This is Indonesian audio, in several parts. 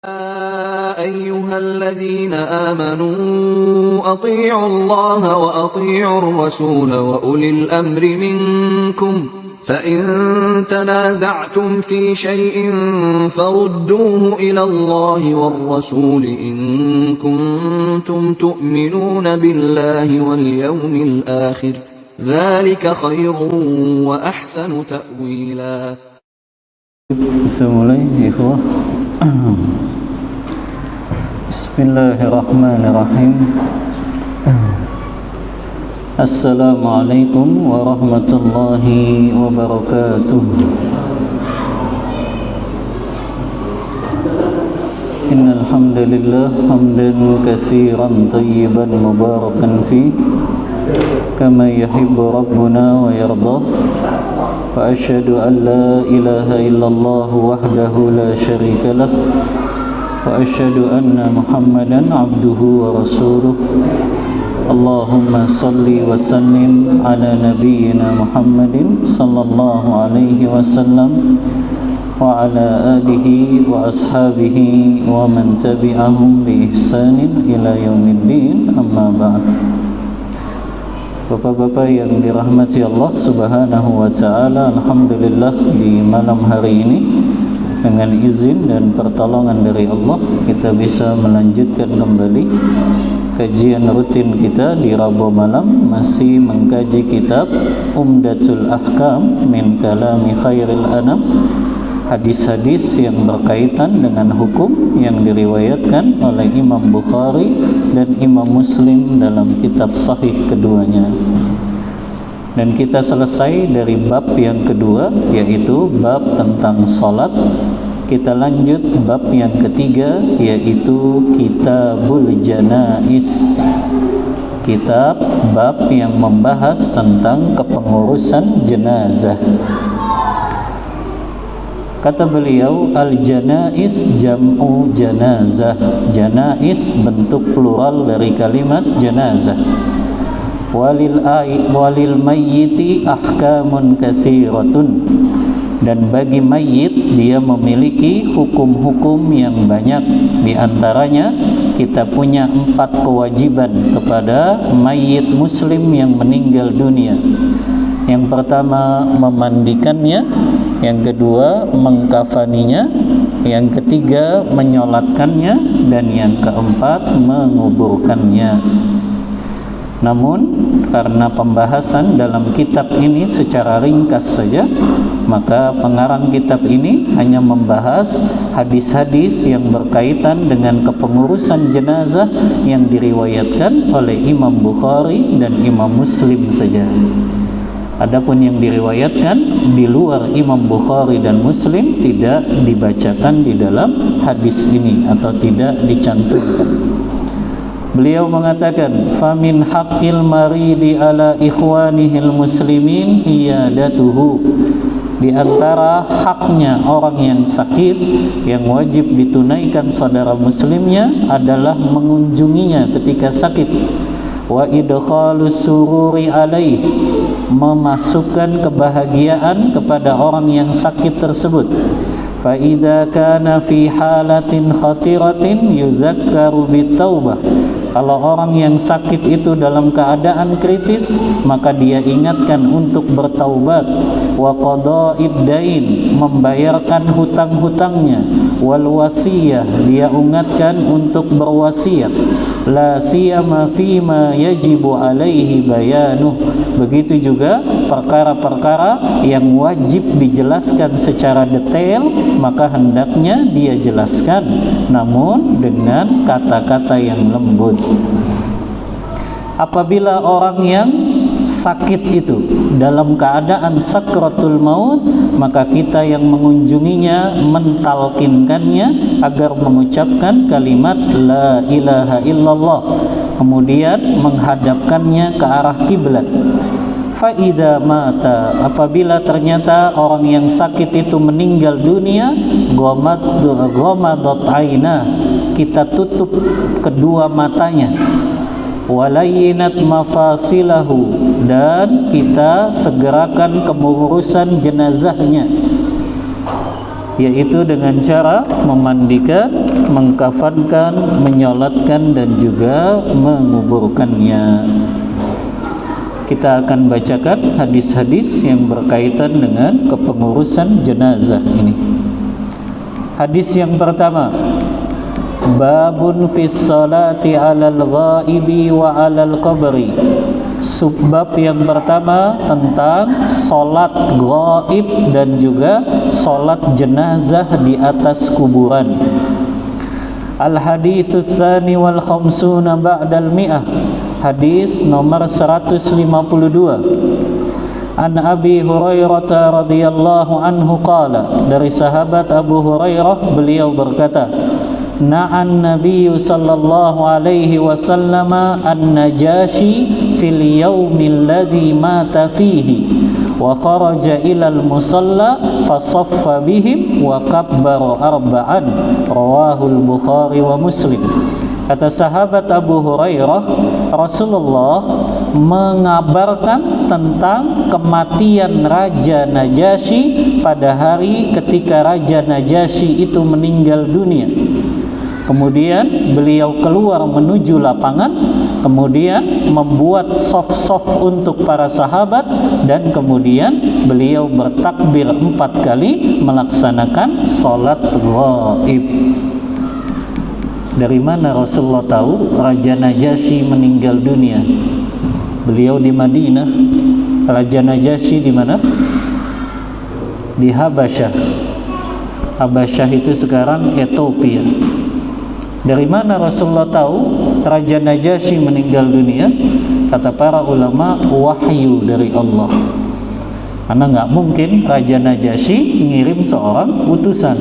أيها الذين آمنوا أطيعوا الله وأطيعوا الرسول وأولي الأمر منكم فإن تنازعتم في شيء فردوه إلى الله والرسول إن كنتم تؤمنون بالله واليوم الآخر ذلك خير وأحسن تأويلا. Kita mulai, ikhwah. Bismillahirrahmanirrahim. Assalamualaikum warahmatullahi wabarakatuh. Innal hamdalillah hamdan katsiran tayyiban mubarakan fi kama yuhibbu rabbuna wa yarda. Wa asyhadu an la ilaha illallah wahdahu la syarika lah. Wa asyhadu anna Muhammadan abduhu wa rasuluh. Allahumma salli wa sallim ala nabiyyina Muhammadin sallallahu alaihi wasallam wa ala alihi wa ashabihi wa man tabi'ahum bi ihsanin ila yaumiddin, amma ba'd. Bapak-bapak yang dirahmati Allah Subhanahu wa taala, alhamdulillah di malam hari ini dengan izin dan pertolongan dari Allah kita bisa melanjutkan kembali kajian rutin kita di Rabu malam, masih mengkaji kitab Umdatul Ahkam min kalami khairil anam, hadis-hadis yang berkaitan dengan hukum yang diriwayatkan oleh Imam Bukhari dan Imam Muslim dalam kitab sahih keduanya. Dan kita selesai dari bab yang kedua, yaitu bab tentang salat. Kita lanjut bab yang ketiga, yaitu Kitabul Janais. Kitab bab yang membahas tentang kepengurusan jenazah. Kata beliau, al-janais jam'u janazah. Janais bentuk plural dari kalimat janazah. Walil mayyiti ahkamun katsiratun. Dan bagi mayit dia memiliki hukum-hukum yang banyak. Di antaranya kita punya 4 kewajiban kepada mayit muslim yang meninggal dunia. Yang pertama memandikannya, yang kedua mengkafaninya, yang ketiga menyolatkannya, dan yang keempat menguburkannya. Namun karena pembahasan dalam kitab ini secara ringkas saja, maka pengarang kitab ini hanya membahas hadis-hadis yang berkaitan dengan kepengurusan jenazah yang diriwayatkan oleh Imam Bukhari dan Imam Muslim saja. Adapun yang diriwayatkan di luar Imam Bukhari dan Muslim tidak dibacakan di dalam hadis ini atau tidak dicantumkan. Beliau mengatakan, famin haqqil maridi ala ikhwanihil muslimin iyadatuhu. Di antara haknya orang yang sakit yang wajib ditunaikan saudara muslimnya adalah mengunjunginya ketika sakit. Wa idkhalus sururi alaih, memasukkan kebahagiaan kepada orang yang sakit tersebut. Fa idza kana fi halatin khatiratin yudzakkaru bitaubah. Kalau orang yang sakit itu dalam keadaan kritis, maka dia ingatkan untuk bertaubat. Wa qada'id dain, membayarkan hutang-hutangnya. Wal wasiyah, dia ingatkan untuk berwasiat. La siyama fima yajibu alaihi bayanuh. Begitu juga perkara-perkara yang wajib dijelaskan secara detail, maka hendaknya dia jelaskan, namun dengan kata-kata yang lembut. Apabila orang yang sakit itu dalam keadaan sakratul maut, maka kita yang mengunjunginya mentalkinkannya agar mengucapkan kalimat la ilaha illallah, kemudian menghadapkannya ke arah kiblat. Faida mata, apabila ternyata orang yang sakit itu meninggal dunia, ghamadot aina, kita tutup kedua matanya, walayinat mafasilahu, dan kita segerakan kepengurusan jenazahnya, yaitu dengan cara memandikan, mengkafankan, menyolatkan dan juga menguburkannya. Kita akan bacakan hadis-hadis yang berkaitan dengan kepengurusan jenazah ini. Hadis yang pertama, babun fis salati 'alal ghaibi wa 'alal qabri. Subbab yang pertama tentang salat ghaib dan juga salat jenazah di atas kuburan. Al haditsus tsani wal khamsuna ba'dal mi'ah. Hadis nomor 152. An Abi Hurairah radhiyallahu anhu qala, dari sahabat Abu Hurairah beliau berkata, na'an nabiyyu sallallahu alaihi wasallam an-najashi fil yaumil ladzi mata fihi wa kharaja ilal musalla fasaffa bihim wa kabbara arba'an, rawahul Bukhari wa Muslim. Kata sahabat Abu Hurairah, Rasulullah mengabarkan tentang kematian Raja Najasyi pada hari ketika Raja Najasyi itu meninggal dunia. Kemudian beliau keluar menuju lapangan, kemudian membuat sof-sof untuk para sahabat, dan kemudian beliau bertakbir 4 kali melaksanakan sholat ghaib. Dari mana Rasulullah tahu Raja Najasyi meninggal dunia? Beliau di Madinah. Raja Najasyi di mana? Di Habasyah. Habasyah itu sekarang Ethiopia. Dari mana Rasulullah tahu Raja Najasyi meninggal dunia? Kata para ulama, wahyu dari Allah. Karena nggak mungkin Raja Najasyi ngirim seorang utusan,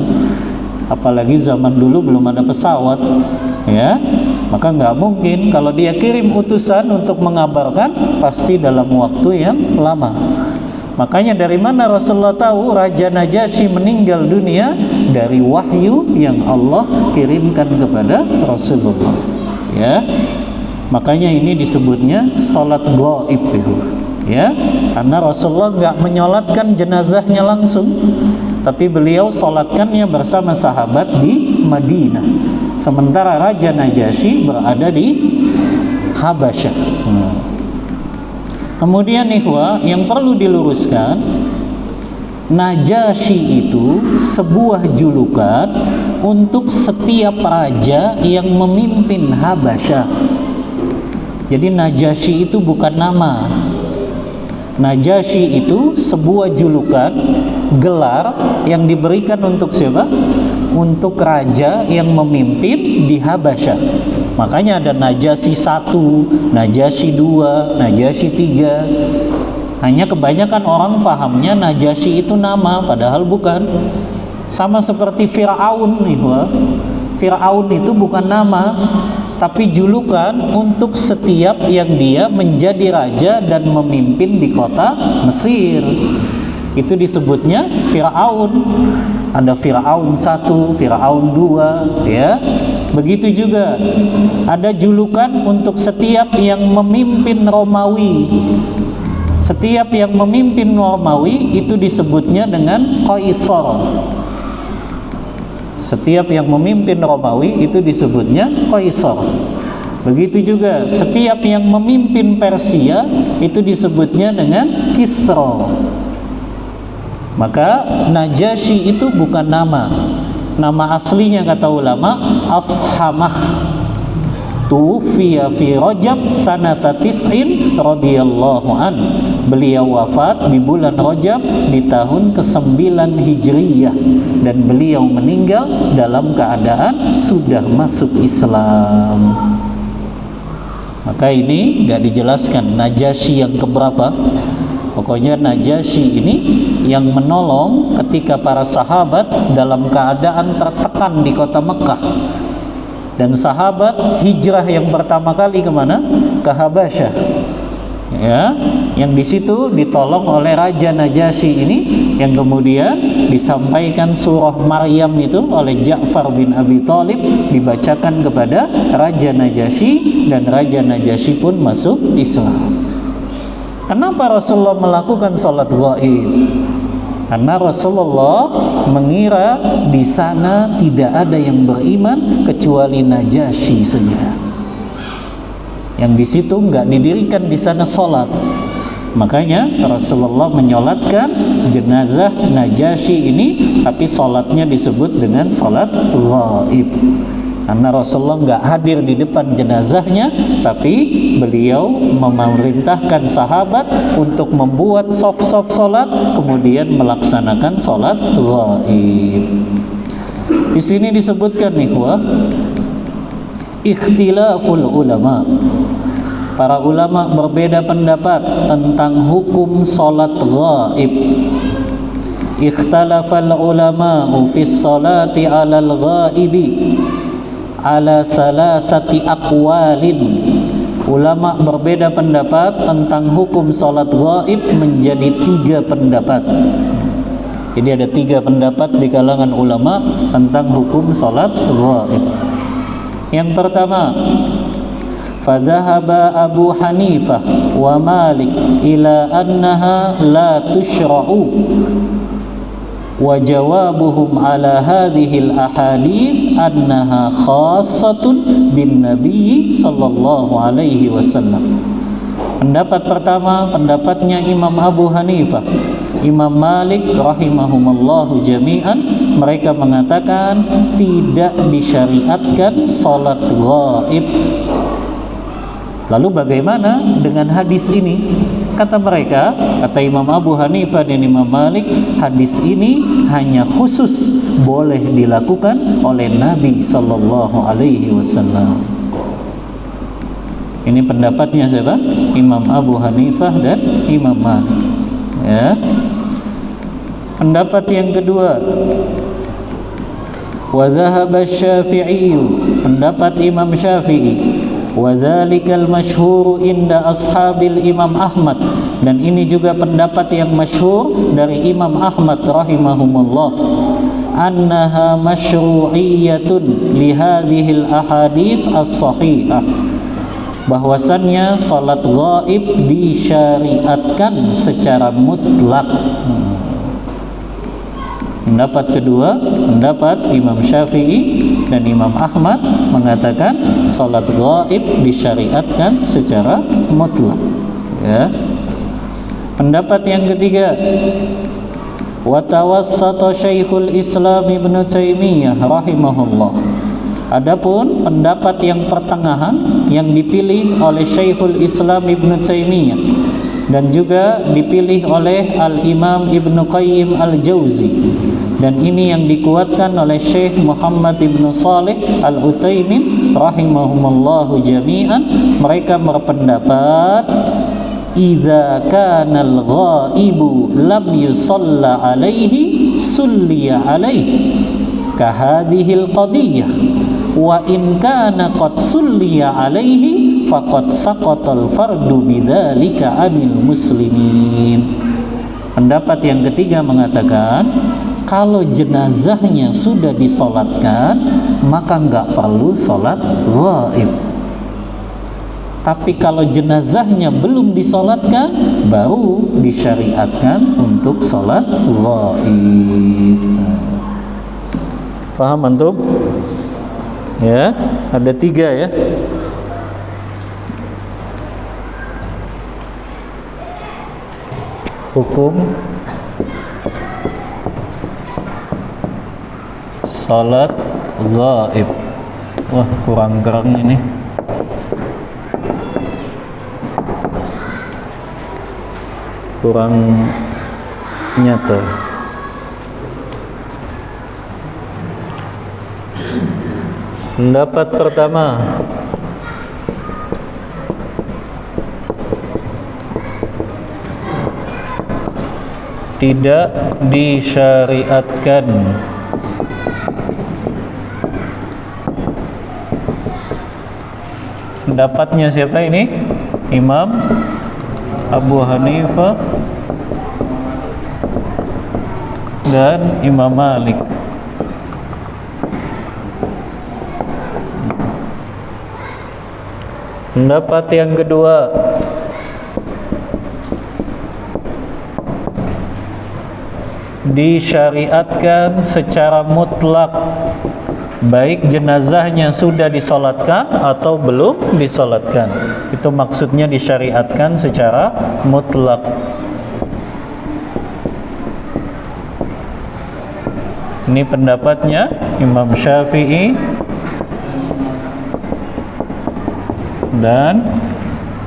apalagi zaman dulu belum ada pesawat, ya. Maka nggak mungkin kalau dia kirim utusan untuk mengabarkan, pasti dalam waktu yang lama. Makanya dari mana Rasulullah tahu Raja Najasyi meninggal dunia? Dari wahyu yang Allah kirimkan kepada Rasulullah, ya. Makanya ini disebutnya salat ghaib itu, ya. Karena Rasulullah nggak menyolatkan jenazahnya langsung, tapi beliau solatkannya bersama sahabat di Madinah. Sementara Raja Najasyi berada di Habasyah. Kemudian ikhwah, yang perlu diluruskan, Najasyi itu sebuah julukan untuk setiap raja yang memimpin Habasyah. Jadi Najasyi itu bukan nama. Najasyi itu sebuah julukan, gelar yang diberikan untuk siapa? Untuk raja yang memimpin di Habasyah. Makanya ada Najasyi 1, Najasyi 2, Najasyi 3. Hanya kebanyakan orang pahamnya Najasyi itu nama, padahal bukan. Sama seperti Fir'aun nih, wah. Fir'aun itu bukan nama, tapi julukan untuk setiap yang dia menjadi raja dan memimpin di kota Mesir. Itu disebutnya Fir'aun. Ada Fir'aun 1, Fir'aun 2, ya. Begitu juga ada julukan untuk setiap yang memimpin Romawi. Setiap yang memimpin Romawi itu disebutnya dengan Qaisar. Setiap yang memimpin Romawi itu disebutnya Qaisar. Begitu juga setiap yang memimpin Persia itu disebutnya dengan Kisra. Maka Najasyi itu bukan nama. Nama aslinya kata ulama Ashamah. Tufiya fi Rajab sanata tis'in radhiyallahu an. Beliau wafat di bulan Rajab di tahun ke-9 Hijriyah, dan beliau meninggal dalam keadaan sudah masuk Islam. Maka ini enggak dijelaskan Najasyi yang keberapa. Pokoknya Najasyi ini yang menolong ketika para sahabat dalam keadaan tertekan di kota Mekah. Dan sahabat hijrah yang pertama kali kemana? Ke Habasyah. Ya, yang di situ ditolong oleh Raja Najasyi ini, yang kemudian disampaikan surah Maryam itu oleh Ja'far bin Abi Thalib, dibacakan kepada Raja Najasyi, dan Raja Najasyi pun masuk Islam. Kenapa Rasulullah melakukan sholat ghaib? Karena Rasulullah mengira di sana tidak ada yang beriman kecuali Najasyi saja. Yang di situ nggak didirikan di sana sholat. Makanya Rasulullah menyolatkan jenazah Najasyi ini, tapi sholatnya disebut dengan sholat ghaib. Karena Rasulullah nggak hadir di depan jenazahnya, tapi beliau memerintahkan sahabat untuk membuat saf-saf sholat, kemudian melaksanakan sholat ghaib. Di sini disebutkan ikhwah, ikhtilaful ulama. Para ulama berbeda pendapat tentang hukum sholat ghaib. Ikhtalafal ulama'u fis salati 'alal ghaibi ala salasati aqwalin. Ulama berbeda pendapat tentang hukum salat ghaib menjadi 3 pendapat. Jadi ada 3 pendapat di kalangan ulama tentang hukum salat ghaib. Yang pertama, fadhahaba Abu Hanifah wa Malik ila annaha la tushra'u wa jawabuhum ala hadhil ahadits annaha khassatun bin nabi sallallahu alaihi wasallam. Pendapat pertama, pendapatnya Imam Abu Hanifah, Imam Malik rahimahumallahu jami'an, mereka mengatakan tidak disyariatkan salat ghaib. Lalu bagaimana dengan hadis ini? Kata mereka, kata Imam Abu Hanifah dan Imam Malik, hadis ini hanya khusus boleh dilakukan oleh Nabi sallallahu alaihi wasallam. Ini pendapatnya siapa? Imam Abu Hanifah dan Imam Malik. Ya. Pendapat yang kedua, wa dhahaba Syafi'i, pendapat Imam Syafi'i. Wadzalikal masyhur inda ashabil Imam Ahmad, dan ini juga pendapat yang masyhur dari Imam Ahmad rahimahumullah, annaha masyru'iyyatun li hadhil ahadits as-sahihah, bahwasannya salat ghaib disyariatkan secara mutlak. Pendapat kedua, pendapat Imam Syafi'i dan Imam Ahmad mengatakan salat ghaib disyariatkan secara mutlak. Ya. Pendapat yang ketiga, wa tawassata Syekhul Islam Ibnu Taimiyah rahimahullah. Adapun pendapat yang pertengahan yang dipilih oleh Syekhul Islam Ibnu Taimiyah dan juga dipilih oleh Al-Imam Ibnu Qayyim Al-Jauzi, dan ini yang dikuatkan oleh Syekh Muhammad Ibnu Saleh Al-Utsaimin rahimahumallahu jami'an. Mereka berpendapat idza kana al-ghaibu lam yusalla alaihi sulliya alaihi ka hadhil qadiyah wa in kana qad sulliya alaihi faqad saqatal fardu bidzalika 'anil muslimin. Pendapat yang ketiga mengatakan kalau jenazahnya sudah disolatkan maka enggak perlu solat ghaib. Tapi kalau jenazahnya belum disolatkan baru disyariatkan untuk solat ghaib. Faham antum? Ya, ada 3 ya. Hukum salat ghaib. Wah, kurang keren ini. Kurang nyata. Pendapat pertama, tidak disyariatkan. Pendapatnya siapa ini? Imam Abu Hanifah dan Imam Malik. Pendapat yang kedua, disyariatkan secara mutlak, baik jenazahnya sudah disolatkan atau belum disolatkan. Itu maksudnya disyariatkan secara mutlak. Ini pendapatnya Imam Syafi'i dan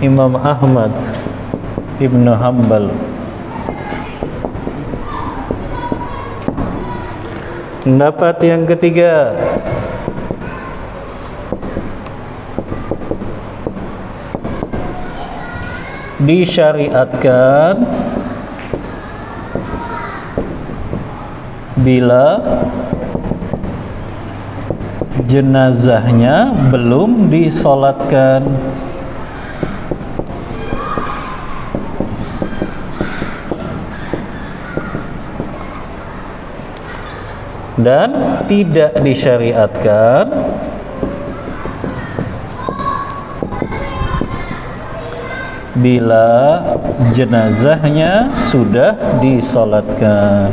Imam Ahmad Ibnu Hanbal. Pendapat yang ketiga, disyariatkan bila jenazahnya belum disolatkan. Dan tidak disyariatkan bila jenazahnya sudah disolatkan.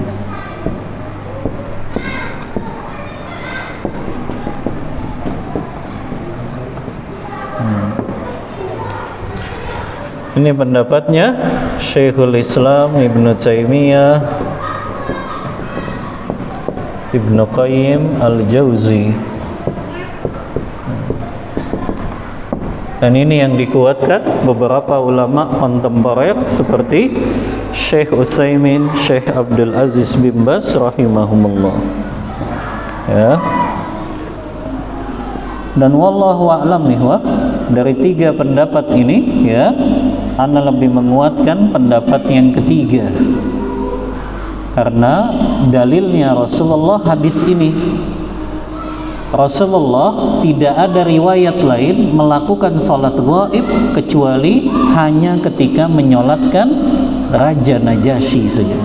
Ini pendapatnya Syekhul Islam Ibnu Taimiyah, Ibnu Qayyim Al-Jauzi. Dan ini yang dikuatkan beberapa ulama kontemporer seperti Syekh Utsaimin, Syekh Abdul Aziz bin Baz rahimahumullah. Ya. Dan wallahu a'lam bihwa, dari tiga pendapat ini ya, ana lebih menguatkan pendapat yang ketiga. Karena dalilnya Rasulullah hadis ini. Rasulullah tidak ada riwayat lain melakukan salat ghaib kecuali hanya ketika menyolatkan Raja Najasyi saja.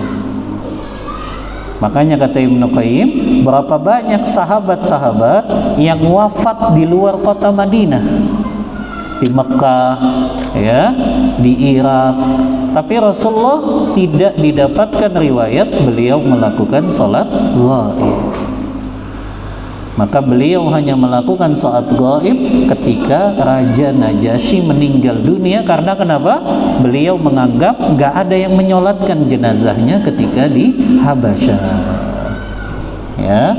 Makanya kata Ibnu Qayyim, berapa banyak sahabat-sahabat yang wafat di luar kota Madinah, di Mekah, ya, di Irak, tapi Rasulullah tidak didapatkan riwayat beliau melakukan salat ghaib. Maka beliau hanya melakukan salat ghaib ketika Raja Najasyi meninggal dunia. Karena kenapa? Beliau menganggap nggak ada yang menyolatkan jenazahnya ketika di Habasyah. Ya.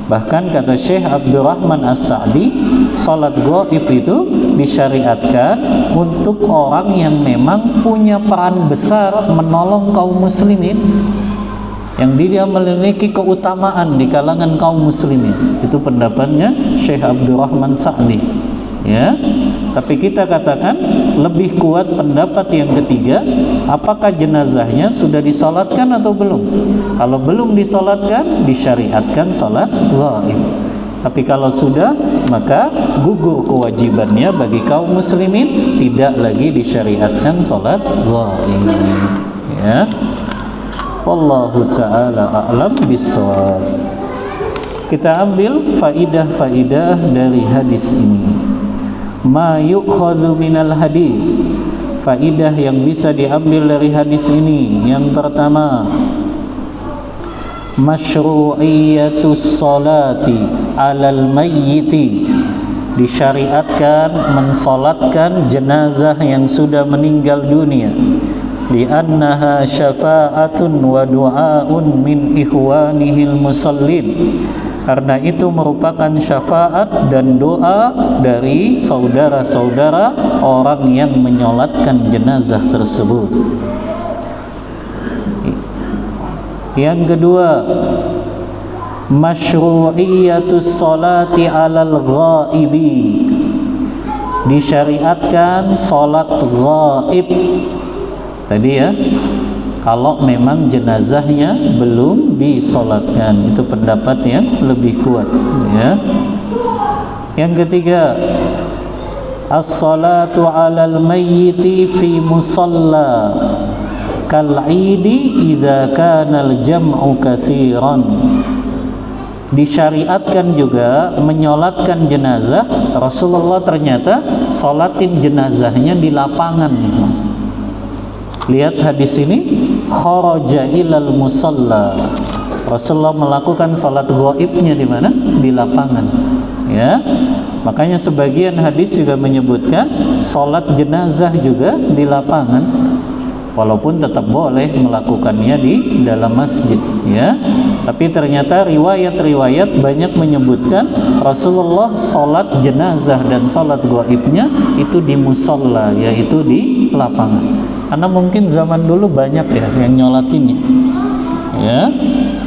Bahkan kata Syekh Abdurrahman As-Sa'di, salat ghaib itu disyariatkan untuk orang yang memang punya peran besar menolong kaum muslimin, yang dia memiliki keutamaan di kalangan kaum muslimin. Itu pendapatnya Syekh Abdurrahman Sa'di. Ya. Tapi kita katakan lebih kuat pendapat yang ketiga, apakah jenazahnya sudah disalatkan atau belum? Kalau belum disalatkan, disyariatkan salat ghaib. Tapi kalau sudah, maka gugur kewajibannya bagi kaum muslimin, tidak lagi disyariatkan salat ghaib. Ya. Wallahu ta'ala a'lam bissawab. Kita ambil faidah-faidah dari hadis ini. Ma yu'khadhu minal hadis. Faidah yang bisa diambil dari hadis ini. Yang pertama, masyru'iyatus salati 'alal mayyiti. Disyariatkan mensalatkan jenazah yang sudah meninggal dunia. Li'annaha syafa'atun wa du'aun min ikhwanihil musallin. Karena itu merupakan syafaat dan doa dari saudara-saudara orang yang menyolatkan jenazah tersebut. Yang kedua, masyru'iyatus salati 'alal ghaibi. Disyariatkan salat ghaib. Tadi ya, kalau memang jenazahnya belum disolatkan, itu pendapat yang lebih kuat ya. Yang ketiga, as-salatu 'alal mayyiti fi musalla kal-'idi idza kana al-jam'u katsiran. Disyariatkan juga menyolatkan jenazah. Rasulullah ternyata solatin jenazahnya di lapangan. Lihat hadis ini, kharaja ilal musalla. Rasulullah melakukan salat ghaibnya di mana? Di lapangan. Ya. Makanya sebagian hadis juga menyebutkan salat jenazah juga di lapangan. Walaupun tetap boleh melakukannya di dalam masjid, ya. Tapi ternyata riwayat-riwayat banyak menyebutkan Rasulullah salat jenazah dan salat ghaibnya itu di musalla, yaitu di lapangan. Karena mungkin zaman dulu banyak ya yang nyolatinnya, ya.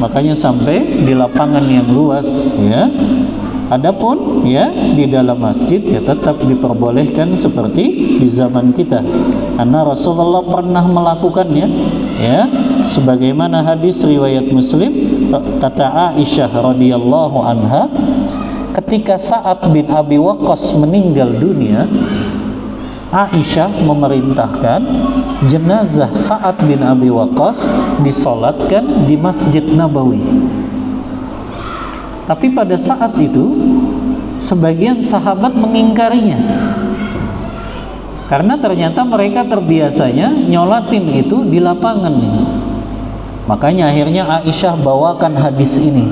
Makanya sampai di lapangan yang luas, ya. Adapun ya di dalam masjid ya tetap diperbolehkan seperti di zaman kita, karena Rasulullah pernah melakukannya, ya. Sebagaimana hadis riwayat Muslim, kata Aisyah radhiyallahu anha, ketika Sa'ad bin Abi Waqqas meninggal dunia, Aisyah memerintahkan jenazah Sa'ad bin Abi Waqqas disolatkan di Masjid Nabawi. Tapi pada saat itu sebagian sahabat mengingkarinya, karena ternyata mereka terbiasanya nyolatin itu di lapangan nih. Makanya akhirnya Aisyah bawakan hadis ini,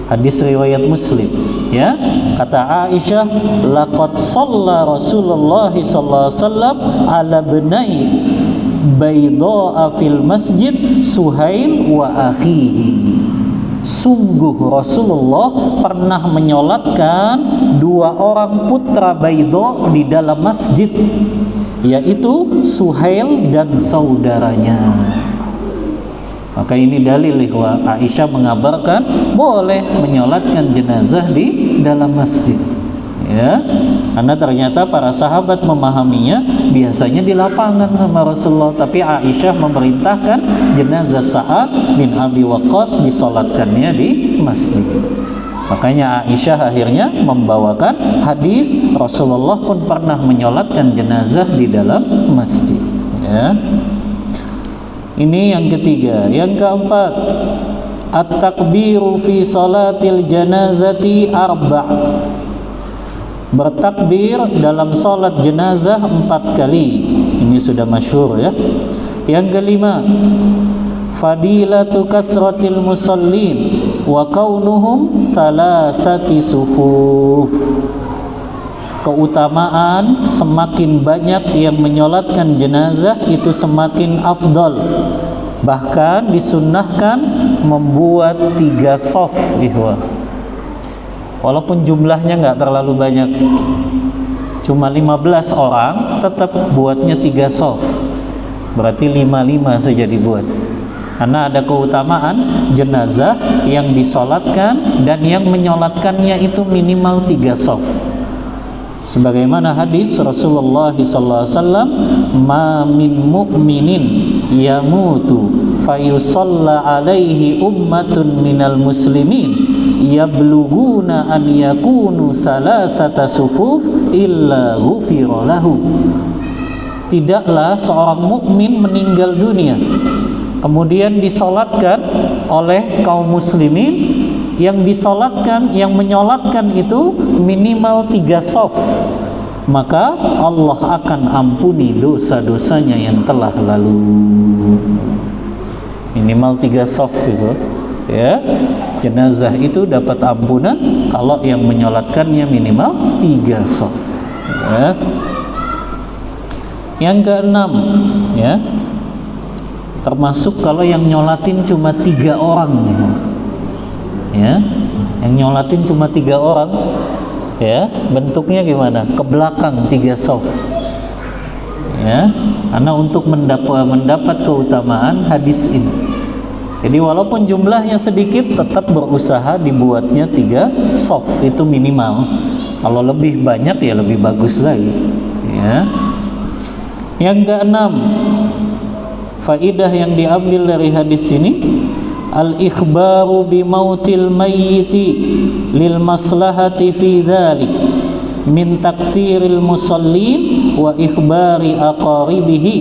hadis riwayat Muslim, ya. Kata Aisyah, laqad shalla Rasulullah sallallahu alaihi wasallam ala benai bayda'a fil masjid Suhail wa akhihi. Sungguh Rasulullah pernah menyolatkan dua orang putra Baidha di dalam masjid, yaitu Suhail dan saudaranya. Maka ini dalil bahwa Aisyah mengabarkan boleh menyolatkan jenazah di dalam masjid, ya. Karena ternyata para sahabat memahaminya biasanya di lapangan sama Rasulullah, tapi Aisyah memerintahkan jenazah Sa'ad bin Abi Waqqas disolatkannya di masjid. Makanya Aisyah akhirnya membawakan hadis Rasulullah pun pernah menyolatkan jenazah di dalam masjid, ya. Ini yang ketiga. Yang keempat, at-takbiru fi salatil janazati arba'. Bertakbir dalam salat jenazah 4 kali. Ini sudah masyhur, ya. Yang kelima, fadilatu kasratil musallin wa kaunuhum salasati sufuf. Keutamaan semakin banyak yang menyolatkan jenazah itu semakin afdal. Bahkan disunnahkan membuat 3 shaf, ihwa. Walaupun jumlahnya nggak terlalu banyak, cuma 15 orang, tetap buatnya 3 shaf. Berarti 5 saja dibuat. Karena ada keutamaan jenazah yang disolatkan dan yang menyolatkannya itu minimal 3 shaf. Sebagaimana hadis Rasulullah SAW, ma min mu'minin yamutu fayusalla alaihi ummatun minal muslimin yabluguna an yakunu salasata sufuf illa ghufira lahu. Tidaklah seorang mukmin meninggal dunia kemudian disolatkan oleh kaum muslimin, yang disolatkan, yang menyolatkan itu minimal 3 shaf, maka Allah akan ampuni dosa-dosanya yang telah lalu. Minimal 3 shaf gitu, ya. Jenazah itu dapat ampunan kalau yang menyolatkannya minimal 3 shaf, ya. Yang keenam, ya, termasuk kalau yang nyolatin cuma 3 orang, ya. Yang nyolatin cuma 3 orang, ya. Bentuknya gimana? Ke belakang 3 shaf, ya. Karena untuk mendapat keutamaan hadis ini. Jadi walaupun jumlahnya sedikit, tetap berusaha dibuatnya 3 shaf, itu minimal. Kalau lebih banyak ya lebih bagus lagi, ya. Yang keenam, faidah yang diambil dari hadis ini, al-ikhbaru bi mautil mayyiti lil maslahati fi dzalik min takthiril musallin wa ikhbari aqaribihi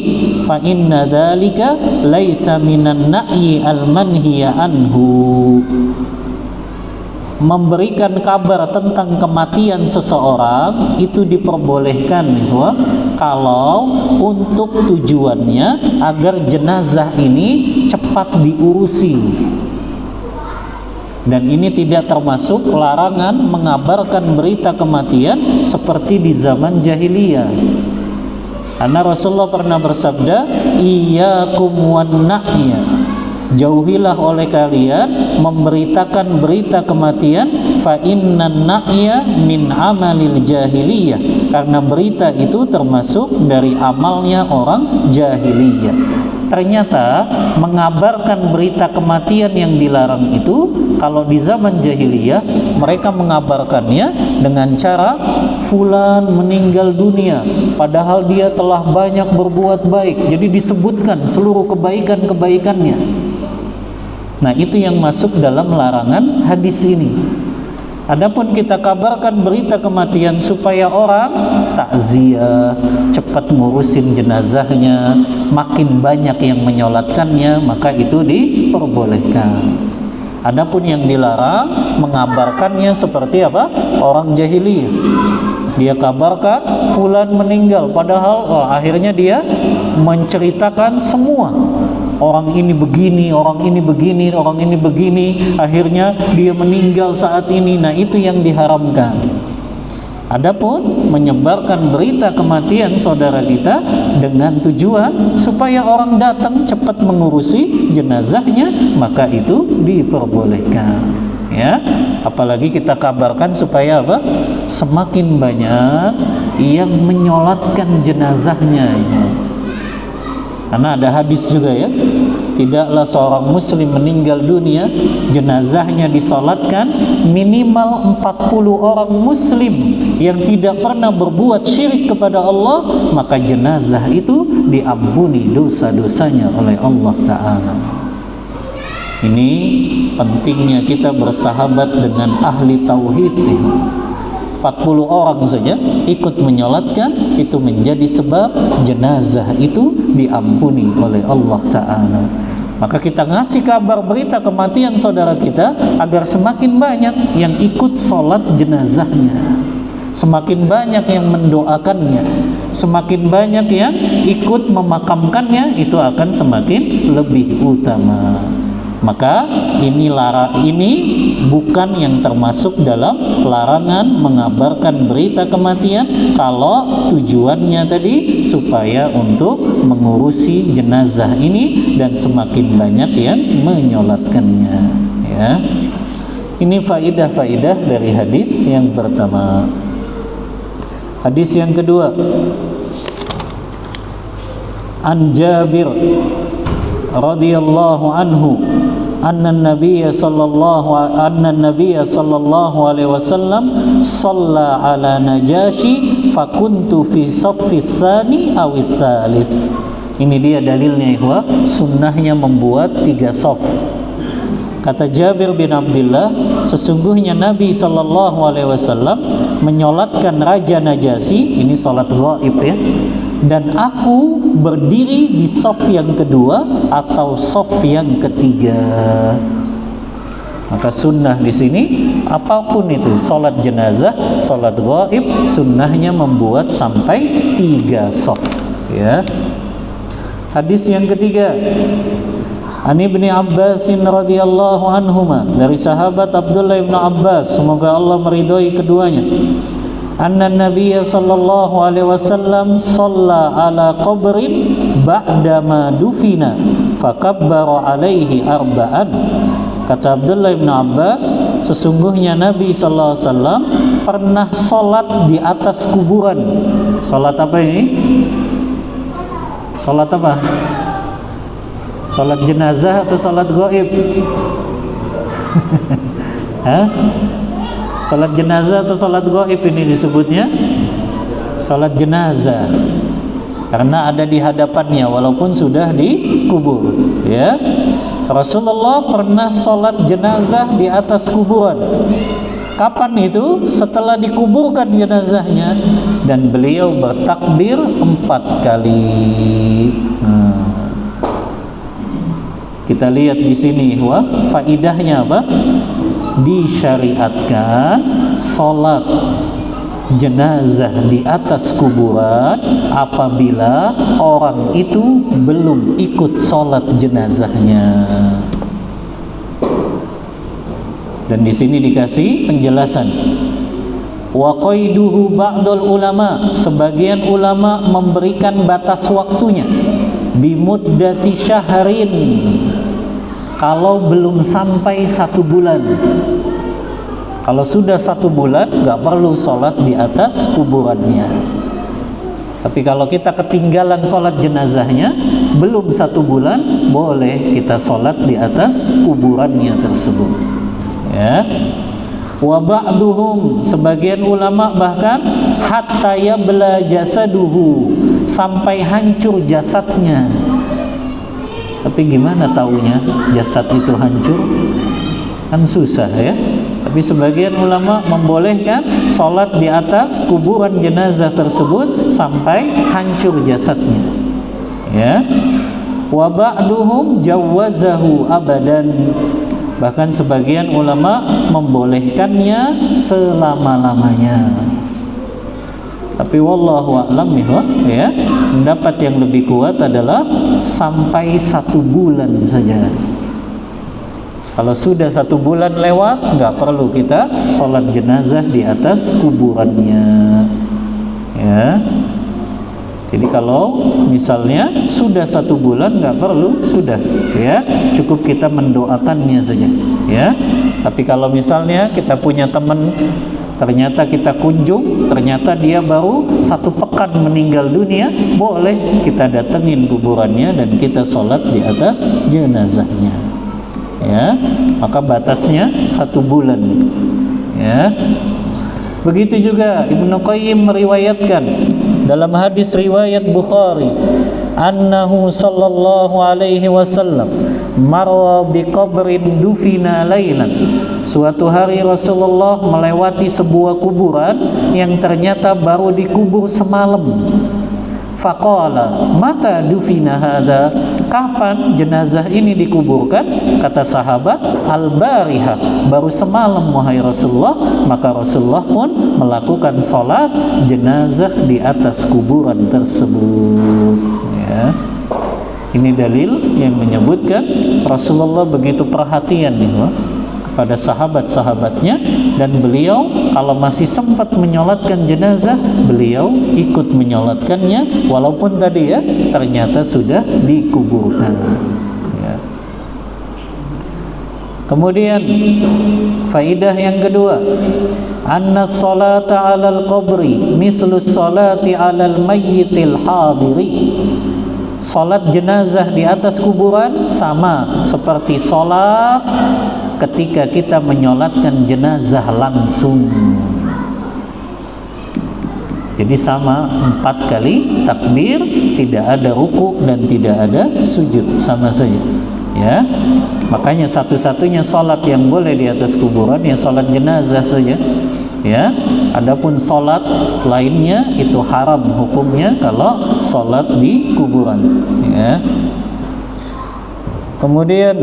fa inna dzalika laisa minan na'yi al manhiya anhu. Memberikan kabar tentang kematian seseorang itu diperbolehkan, kalau untuk tujuannya agar jenazah ini cepat diurusi. Dan ini tidak termasuk larangan mengabarkan berita kematian seperti di zaman jahiliyah. Karena Rasulullah pernah bersabda, iyyakum wan na'ya, jauhilah oleh kalian memberitakan berita kematian, fa innan na'ya min amalil jahiliyah, karena berita itu termasuk dari amalnya orang jahiliyah. Ternyata mengabarkan berita kematian yang dilarang itu, kalau di zaman jahiliyah mereka mengabarkannya dengan cara fulan meninggal dunia padahal dia telah banyak berbuat baik, jadi disebutkan seluruh kebaikan-kebaikannya. Nah, itu yang masuk dalam larangan hadis ini. Adapun kita kabarkan berita kematian supaya orang takziah, cepat ngurusin jenazahnya, makin banyak yang menyolatkannya, maka itu diperbolehkan. Adapun yang dilarang mengabarkannya seperti apa? Orang jahiliyah. Dia kabarkan fulan meninggal padahal akhirnya dia menceritakan semua. Orang ini begini, orang ini begini, orang ini begini, akhirnya dia meninggal saat ini. Nah, itu yang diharamkan. Adapun menyebarkan berita kematian saudara kita dengan tujuan supaya orang datang cepat mengurusi jenazahnya, maka itu diperbolehkan. Ya, apalagi kita kabarkan supaya apa? Semakin banyak yang menyolatkan jenazahnya. Karena ada hadis juga ya, tidaklah seorang muslim meninggal dunia jenazahnya disolatkan minimal 40 orang muslim yang tidak pernah berbuat syirik kepada Allah, maka jenazah itu diampuni dosa-dosanya oleh Allah Ta'ala. Ini pentingnya kita bersahabat dengan ahli tauhid. 40 orang saja ikut menyolatkan, itu menjadi sebab jenazah itu diampuni oleh Allah Ta'ala. Maka kita ngasih kabar berita kematian saudara kita agar semakin banyak yang ikut sholat jenazahnya, semakin banyak yang mendoakannya, semakin banyak yang ikut memakamkannya, itu akan semakin lebih utama. Maka ini bukan yang termasuk dalam larangan mengabarkan berita kematian kalau tujuannya tadi supaya untuk mengurusi jenazah ini dan semakin banyak yang menyolatkannya. Ya, ini faidah-faidah dari hadis yang pertama. Hadis yang kedua, An Jabir radhiyallahu anhu anna Nabiy sallallahu alaihi wasallam shalla ala Najashi fakuntu fi saffis tsani aw tsalits. Ini dia dalilnya ya, sunnahnya membuat 3 shaf. Kata Jabir bin Abdullah, sesungguhnya Nabi sallallahu alaihi wasallam menyolatkan Raja Najasyi, ini salat ghaib ya, dan aku berdiri di shaf yang kedua atau shaf yang ketiga. Maka sunnah di sini apapun itu, salat jenazah, salat ghaib, sunnahnya membuat sampai 3 shaf ya. Hadis yang ketiga, An Ibni Abbas radhiyallahu anhuma, dari sahabat Abdullah bin Abbas, semoga Allah meridhai keduanya. Anna Nabiy sallallahu alaihi wasallam shalla ala qabrin ba'dama dufina fakabbara alaihi arba'an. Kata Abdullah bin Abbas, sesungguhnya Nabi sallallahu alaihi wasallam pernah salat di atas kuburan. Salat apa ini? Salat apa? Salat jenazah atau salat gaib? Hah? Salat jenazah atau salat gaib ini disebutnya? Salat jenazah. Karena ada di hadapannya walaupun sudah dikubur, ya. Rasulullah pernah salat jenazah di atas kuburan. Kapan itu? Setelah dikuburkan jenazahnya, dan beliau bertakbir 4 kali. Kita lihat di sini, faidahnya apa? Disyariatkan salat jenazah di atas kuburan apabila orang itu belum ikut sholat jenazahnya. Dan di sini dikasih penjelasan. Wa qaiduhu ba'dul ulama, sebagian ulama memberikan batas waktunya bimuddati syahrin, kalau belum sampai 1 bulan. Kalau sudah 1 bulan nggak perlu sholat di atas kuburannya. Tapi kalau kita ketinggalan sholat jenazahnya belum 1 bulan, boleh kita sholat di atas kuburannya tersebut. Ya. Wa ba'duhum, sebagian ulama bahkan hatta yabla jasaduhu, sampai hancur jasadnya. Tapi gimana taunya jasad itu hancur? Kan susah ya. Tapi sebagian ulama membolehkan sholat di atas kuburan jenazah tersebut sampai hancur jasadnya. Ya. Wa ba'duhum jawazahu abadan, bahkan sebagian ulama membolehkannya selama-lamanya. Tapi wallahu a'lam ya, pendapat yang lebih kuat adalah sampai 1 bulan saja. Kalau sudah 1 bulan lewat, nggak perlu kita sholat jenazah di atas kuburannya. Ya. Jadi kalau misalnya sudah 1 bulan nggak perlu, sudah ya, cukup kita mendoakannya saja ya. Tapi kalau misalnya kita punya teman, ternyata kita kunjung, ternyata dia baru 1 pekan meninggal dunia, boleh kita datengin kuburannya dan kita sholat di atas jenazahnya ya. Maka batasnya 1 bulan ya. Begitu juga Ibnu Qayyim meriwayatkan dalam hadis riwayat Bukhari, annahu sallallahu alaihi wasallam marra biqabrin dufina lailan. Suatu hari Rasulullah melewati sebuah kuburan yang ternyata baru dikubur semalam. Faqala mata dufina hadha, kapan jenazah ini dikuburkan? Kata sahabat, al-bariha, baru semalam wahai Rasulullah. Maka Rasulullah pun melakukan sholat jenazah di atas kuburan tersebut ya. Ini dalil yang menyebutkan Rasulullah begitu perhatian nih pada sahabat-sahabatnya, dan beliau kalau masih sempat menyolatkan jenazah, beliau ikut menyolatkannya walaupun tadi ya ternyata sudah dikuburkan ya. Kemudian faidah yang kedua, anna sholata 'alal qabri mithlu sholati 'alal mayyitil hadiri. Salat jenazah di atas kuburan sama seperti salat ketika kita menyolatkan jenazah langsung. Jadi sama 4 kali takbir, tidak ada ruku dan tidak ada sujud, sama saja ya. Makanya satu-satunya salat yang boleh di atas kuburan ya salat jenazah saja ya. Adapun salat lainnya itu haram hukumnya kalau salat di kuburan ya. Kemudian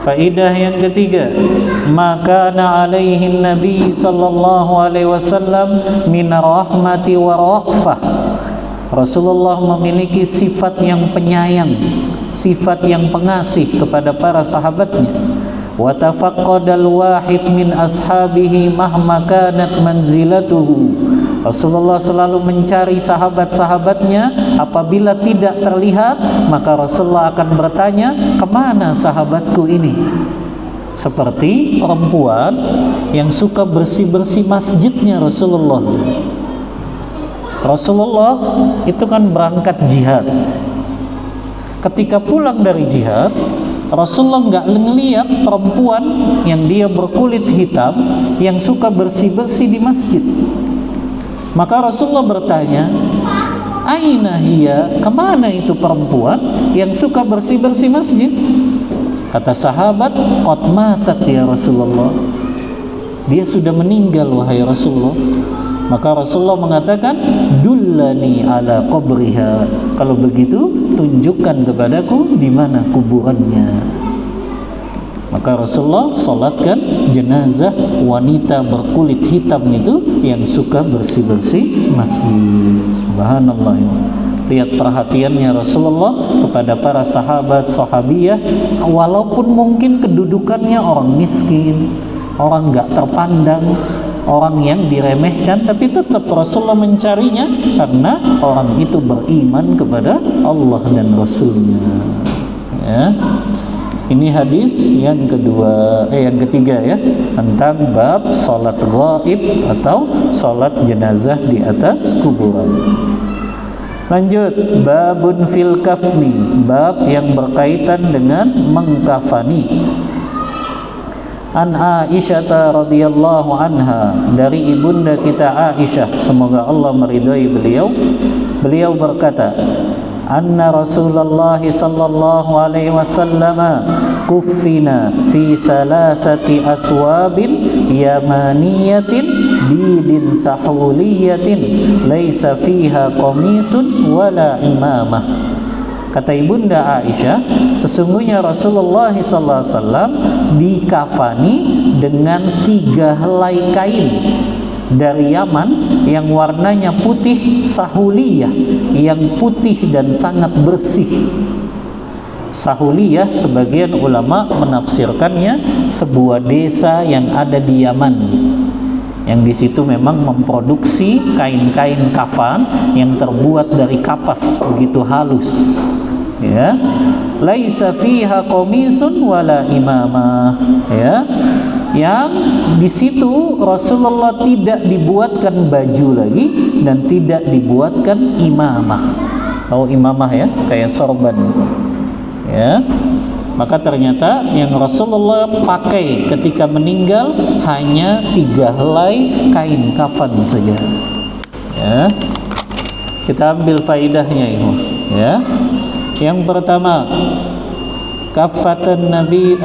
faidah yang ketiga, maka alaihi Nabi sallallahu alaihi wasallam min rahmati wa ra'fah. Rasulullah memiliki sifat yang penyayang, sifat yang pengasih kepada para sahabatnya. Wa tafaqqadal wahid min ashabihi mahma kanat manzilatuhu. Rasulullah selalu mencari sahabat-sahabatnya, apabila tidak terlihat maka Rasulullah akan bertanya, kemana sahabatku ini? Seperti perempuan yang suka bersih-bersih masjidnya Rasulullah. Rasulullah itu kan berangkat jihad. Ketika pulang dari jihad, Rasulullah nggak ngelihat perempuan yang dia berkulit hitam yang suka bersih-bersih di masjid. Maka Rasulullah bertanya, aina hiya, kemana itu perempuan yang suka bersih-bersih masjid? Kata sahabat, qad matat ya Rasulullah, dia sudah meninggal wahai Rasulullah. Maka Rasulullah mengatakan, dullani ala qabriha, kalau begitu tunjukkan kepadaku di mana kuburannya. Maka Rasulullah salatkan jenazah wanita berkulit hitam itu yang suka bersih-bersih masjid. Subhanallah. Lihat perhatiannya Rasulullah kepada para sahabat sahabiyah, walaupun mungkin kedudukannya orang miskin, orang nggak terpandang, orang yang diremehkan, tapi tetap Rasulullah mencarinya karena orang itu beriman kepada Allah dan Rasulnya. Ya. Ini hadis yang ketiga ya, tentang bab salat ghaib atau salat jenazah di atas kuburan. Lanjut, babun fil kafni, bab yang berkaitan dengan mengkafani. An Aisyah radhiyallahu anha, dari ibunda kita Aisyah, semoga Allah meridhai beliau berkata, anna Rasulullah sallallahu alaihi wasallam kuffina fi thalathati aswabin yamaniyatin bidin sahuliyatin laisa fiha qamisun wala imamah. Kata ibunda Aisyah, sesungguhnya Rasulullah sallallahu alaihi wasallam dikafani dengan 3 helai kain dari Yaman yang warnanya putih sahuliyah, yang putih dan sangat bersih. Sahuliyah sebagian ulama menafsirkannya sebuah desa yang ada di Yaman, yang di situ memang memproduksi kain-kain kafan yang terbuat dari kapas begitu halus. Ya, laisa fiha qamisun wala imamah. Ya, yang di situ Rasulullah tidak dibuatkan baju lagi dan tidak dibuatkan imamah. Tahu imamah ya, kayak sorban. Ya, maka ternyata yang Rasulullah pakai ketika meninggal hanya 3 helai kain kafan saja. Ya, kita ambil faidahnya ini. Ya, yang pertama, kafanan Nabi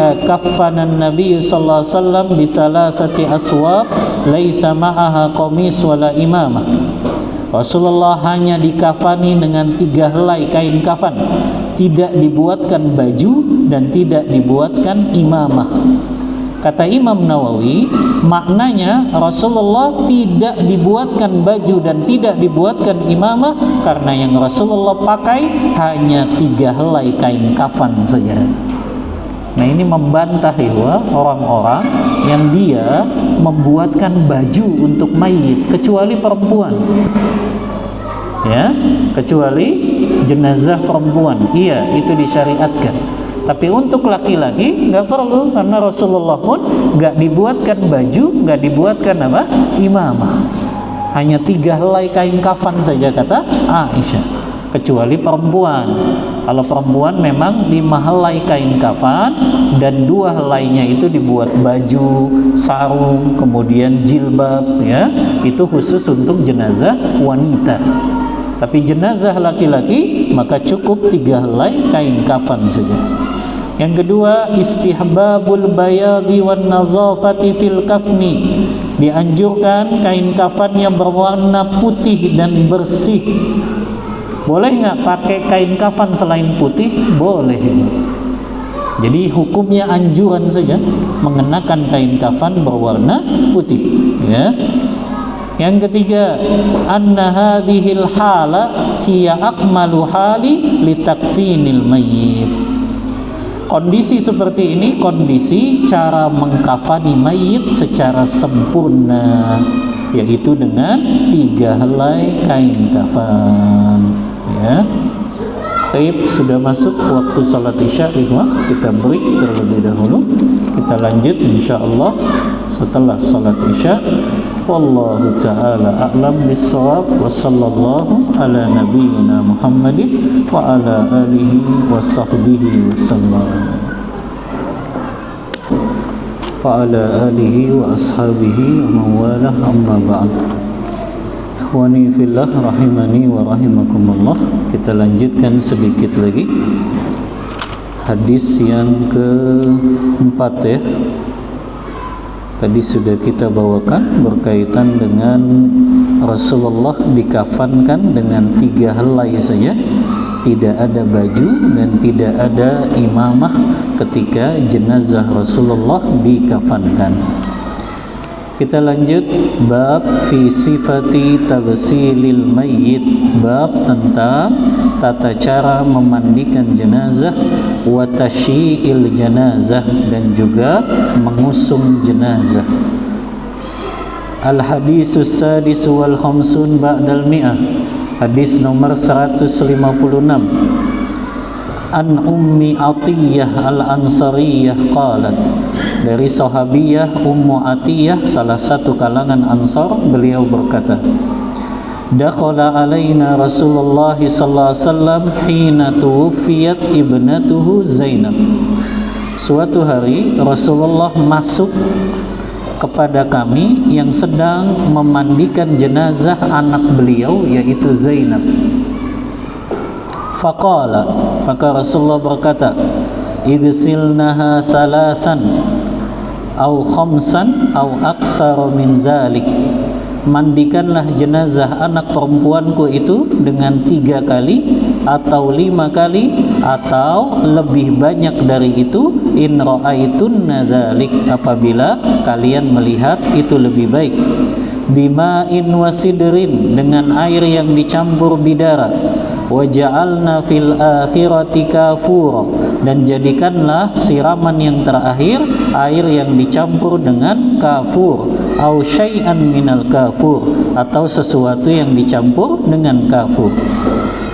sallallahu alaihi wasallam bi thalathati aswab laisa ma'aha qamis wala imamah. Rasulullah hanya dikafani dengan 3 helai kain kafan, tidak dibuatkan baju dan tidak dibuatkan imamah. Kata Imam Nawawi, maknanya Rasulullah tidak dibuatkan baju dan tidak dibuatkan imamah karena yang Rasulullah pakai hanya 3 helai kain kafan saja. Nah, ini membantah ya orang-orang yang dia membuatkan baju untuk mayit kecuali perempuan. Ya, kecuali jenazah perempuan. Iya, itu disyariatkan. Tapi untuk laki-laki nggak perlu, karena Rasulullah pun nggak dibuatkan baju, nggak dibuatkan apa? Imamah. Hanya 3 helai kain kafan saja kata Aisyah. Kecuali perempuan. Kalau perempuan memang 5 helai kain kafan dan 2 helainya itu dibuat baju, sarung, kemudian jilbab. Ya, itu khusus untuk jenazah wanita. Tapi jenazah laki-laki maka cukup 3 helai kain kafan saja. Yang kedua, istihbabul bayadi wan nazafati fil kafni. Dianjurkan kain kafan yang berwarna putih dan bersih. Boleh nggak pakai kain kafan selain putih? Boleh. Jadi hukumnya anjuran saja mengenakan kain kafan berwarna putih. Ya. Yang ketiga, anna hadhil hala hiya akmalu hali litakfinil mayyit. Kondisi seperti ini kondisi cara mengkafani mayit secara sempurna, yaitu dengan 3 helai kain kafan. Ya. Taib, sudah masuk waktu salat Isya, ikhwah. Kita break terlebih dahulu. Kita lanjut insyaallah setelah salat Isya. Wallahu ta'ala a'lam bis-shawab. Wa sallallahu ala nabiyyina Muhammadin wa ala alihi wa sahbihi wasallam. Wa ala alihi wa ashabihi wa mawalah, amma ba'd. Ikhwani fillah rahimani wa rahimakumullah. Kita lanjutkan sedikit lagi hadis yang keempat ya. Tadi sudah kita bawakan berkaitan dengan Rasulullah dikafankan dengan 3 helai saja, tidak ada baju dan tidak ada imamah ketika jenazah Rasulullah dikafankan. Kita lanjut bab fi sifati taghsilil mayyit, bab tentang tata cara memandikan jenazah, wa tasyi'il janazah, dan juga mengusung jenazah. Al hadisus sadis wal khamsun ba'dal mi'ah, hadis nomor 156. An Ummi Atiyah Al-Ansariyah qalat, dari sahabiyah Ummu Atiyah, salah satu kalangan Ansar, beliau berkata, dakhala alaina Rasulullah sallallahu alaihi wasallam hina tuwfiyat ibnatuhu Zainab. Suatu hari Rasulullah masuk kepada kami yang sedang memandikan jenazah anak beliau, yaitu Zainab. Faqala, maka Rasulullah berkata, igsilnaha thalathan au khamsan au aktsara min dzalik, mandikanlah jenazah anak perempuanku itu dengan 3 kali atau 5 kali atau lebih banyak dari itu, in ra'aitunna dzalik, apabila kalian melihat itu lebih baik. Bima'in wasidrin, dengan air yang dicampur bidara. Waja'alna fil akhirati kafura, dan jadikanlah siraman yang terakhir air yang dicampur dengan kafur, au syai'an minal kafur, atau sesuatu yang dicampur dengan kafur.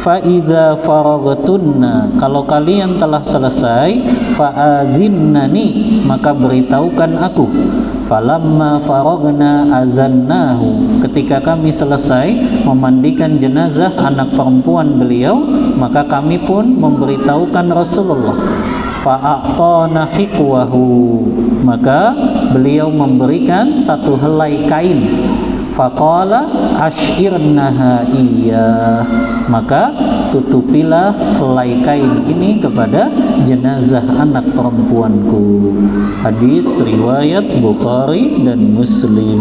Fa idza faragtunna, kalau kalian telah selesai, fa'adhinnani, maka beritahukan aku. Falamma faragna azannahu, ketika kami selesai memandikan jenazah anak perempuan beliau, maka kami pun memberitahukan Rasulullah. Fa'atana hiqwahu, maka beliau memberikan satu helai kain. Faqala ashirnaha iya, maka tutupilah helai kain ini kepada jenazah anak perempuanku. Hadis riwayat Bukhari dan Muslim.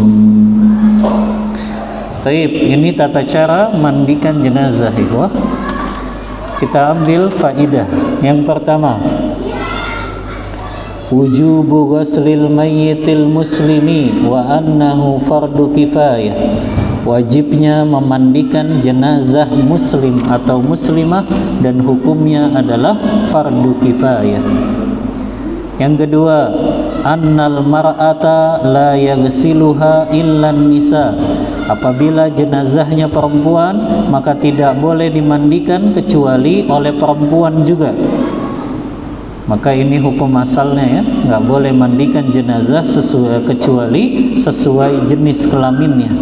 Taib, ini tata cara mandikan jenazah, ikhwah. Kita ambil faidah. Yang pertama, wujubu ghuslil mayyitil muslimi wa annahu fardu kifayah, wajibnya memandikan jenazah muslim atau muslimah dan hukumnya adalah fardu kifayah. Yang kedua, annal mar'ata la yaghsiluha illa nisa, apabila jenazahnya perempuan maka tidak boleh dimandikan kecuali oleh perempuan juga. Maka ini hukum asalnya, ya, nggak boleh mandikan jenazah kecuali sesuai jenis kelaminnya.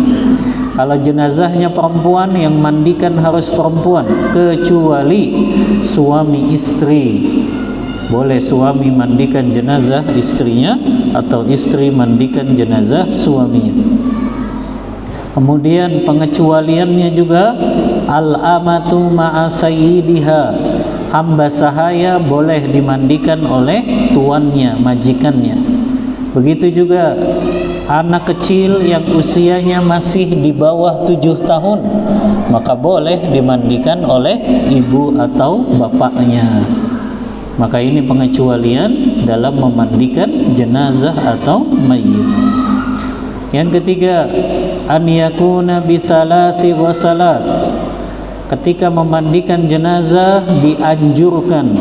Kalau jenazahnya perempuan, yang mandikan harus perempuan, kecuali suami istri. Boleh suami mandikan jenazah istrinya atau istri mandikan jenazah suaminya. Kemudian pengecualiannya juga, al-amatu ma'a sayyidiha, hamba sahaya boleh dimandikan oleh tuannya, majikannya. Begitu juga anak kecil yang usianya masih di bawah 7 tahun, maka boleh dimandikan oleh ibu atau bapaknya. Maka ini pengecualian dalam memandikan jenazah atau mayit. Yang ketiga, an yakuna bi thalathi ghusalat, ketika memandikan jenazah dianjurkan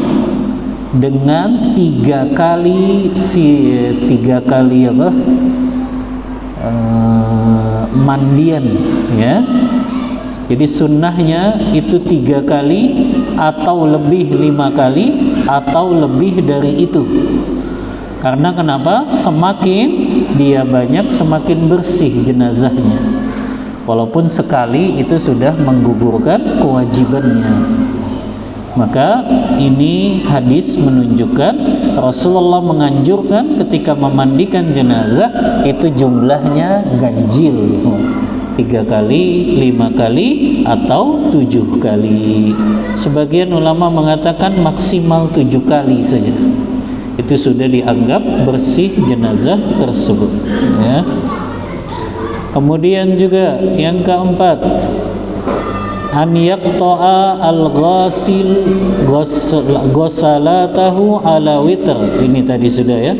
dengan 3 kali mandian, ya. Jadi sunnahnya itu 3 kali atau lebih 5 kali atau lebih dari itu. Karena kenapa? Semakin dia banyak, semakin bersih jenazahnya. Walaupun sekali itu sudah menggugurkan kewajibannya. Maka ini hadis menunjukkan Rasulullah menganjurkan ketika memandikan jenazah itu jumlahnya ganjil, 3 kali, 5 kali, atau 7 kali. Sebagian ulama mengatakan maksimal 7 kali saja, itu sudah dianggap bersih jenazah tersebut, ya. Kemudian juga yang keempat, an yaqta'a al-ghasil ghasalatahu ala witr. Ini tadi sudah ya.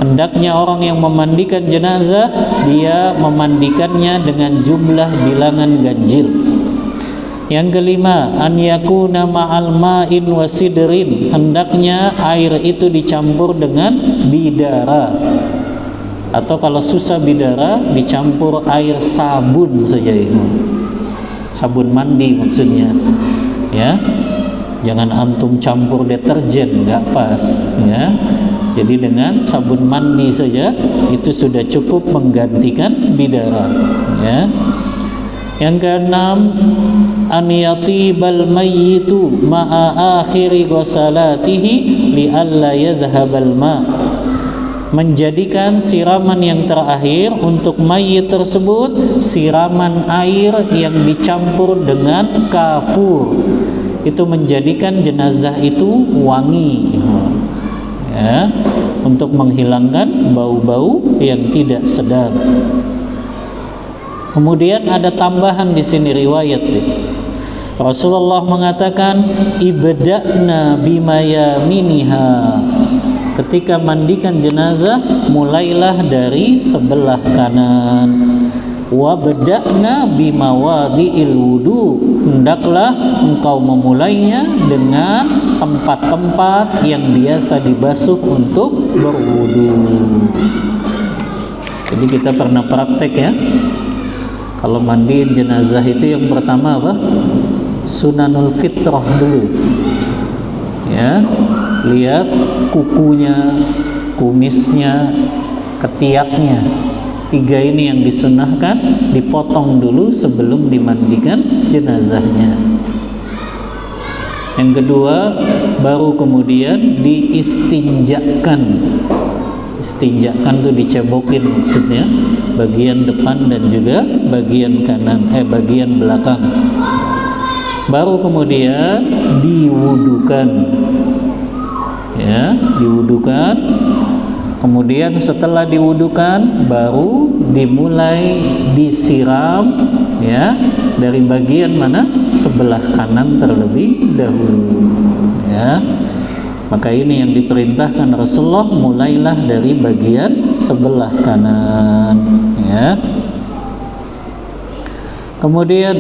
Hendaknya orang yang memandikan jenazah dia memandikannya dengan jumlah bilangan ganjil. Yang kelima, an yakuna ma'al ma'in wasidrin. Hendaknya air itu dicampur dengan bidara. Atau kalau susah bidara, dicampur air sabun saja itu. Sabun mandi maksudnya. Ya. Jangan antum campur deterjen, enggak pas, ya. Jadi dengan sabun mandi saja itu sudah cukup menggantikan bidara, ya. Yang keenam, an yatibal mayyitu ma'a akhiri ghasalatihi li'alla yadhhabal ma'. Menjadikan siraman yang terakhir untuk mayit tersebut siraman air yang dicampur dengan kafur. Itu menjadikan jenazah itu wangi, ya, untuk menghilangkan bau-bau yang tidak sedap. Kemudian ada tambahan di sini riwayat. Rasulullah mengatakan ibda'na bima yaminiha. Ketika mandikan jenazah mulailah dari sebelah kanan. Wa bada'na bima wadi'il wudu. Hendaklah engkau memulainya dengan tempat-tempat yang biasa dibasuh untuk berwudu. Jadi kita pernah praktek ya. Kalau mandiin jenazah itu yang pertama apa? Sunanul fitrah dulu. Ya, lihat kukunya, kumisnya, ketiaknya. 3 ini yang disunahkan dipotong dulu sebelum dimandikan jenazahnya. Yang kedua, baru kemudian diistinjakan. Istinjakan itu dicebokin maksudnya, bagian depan dan juga bagian kanan, bagian belakang. Baru kemudian diwudukan, ya, diwudukan. Kemudian setelah diwudukan baru dimulai disiram, ya, dari bagian mana? Sebelah kanan terlebih dahulu, ya. Maka ini yang diperintahkan Rasulullah, mulailah dari bagian sebelah kanan, ya. Kemudian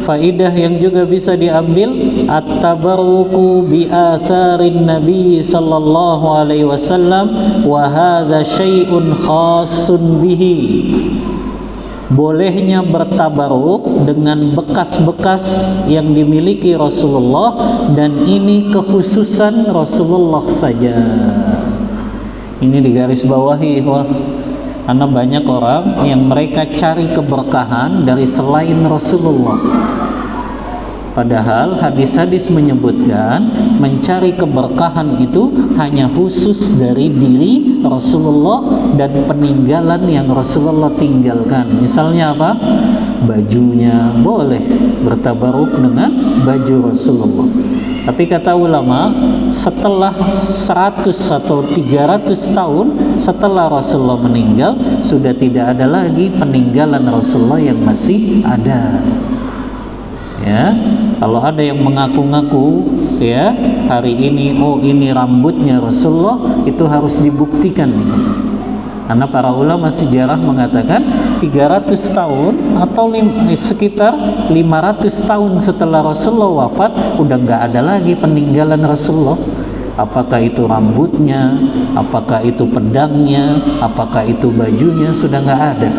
faidah yang juga bisa diambil at-tabarruku bi atharin Nabi sallallahu alaihi wasallam wa hadza syai'un khassun bihi. Bolehnya bertabaruk dengan bekas-bekas yang dimiliki Rasulullah, dan ini kekhususan Rasulullah saja. Ini digaris bawahi, karena banyak orang yang mereka cari keberkahan dari selain Rasulullah. Padahal hadis-hadis menyebutkan mencari keberkahan itu hanya khusus dari diri Rasulullah dan peninggalan yang Rasulullah tinggalkan. Misalnya apa? Bajunya, boleh bertabaruk dengan baju Rasulullah. Tapi kata ulama, setelah 100 atau 300 tahun setelah Rasulullah meninggal, sudah tidak ada lagi peninggalan Rasulullah yang masih ada. Ya, kalau ada yang mengaku-ngaku ya hari ini, oh ini rambutnya Rasulullah, itu harus dibuktikan. Karena para ulama sejarah mengatakan 300 tahun atau sekitar 500 tahun setelah Rasulullah wafat, udah nggak ada lagi peninggalan Rasulullah. Apakah itu rambutnya, apakah itu pedangnya, apakah itu bajunya, sudah nggak ada.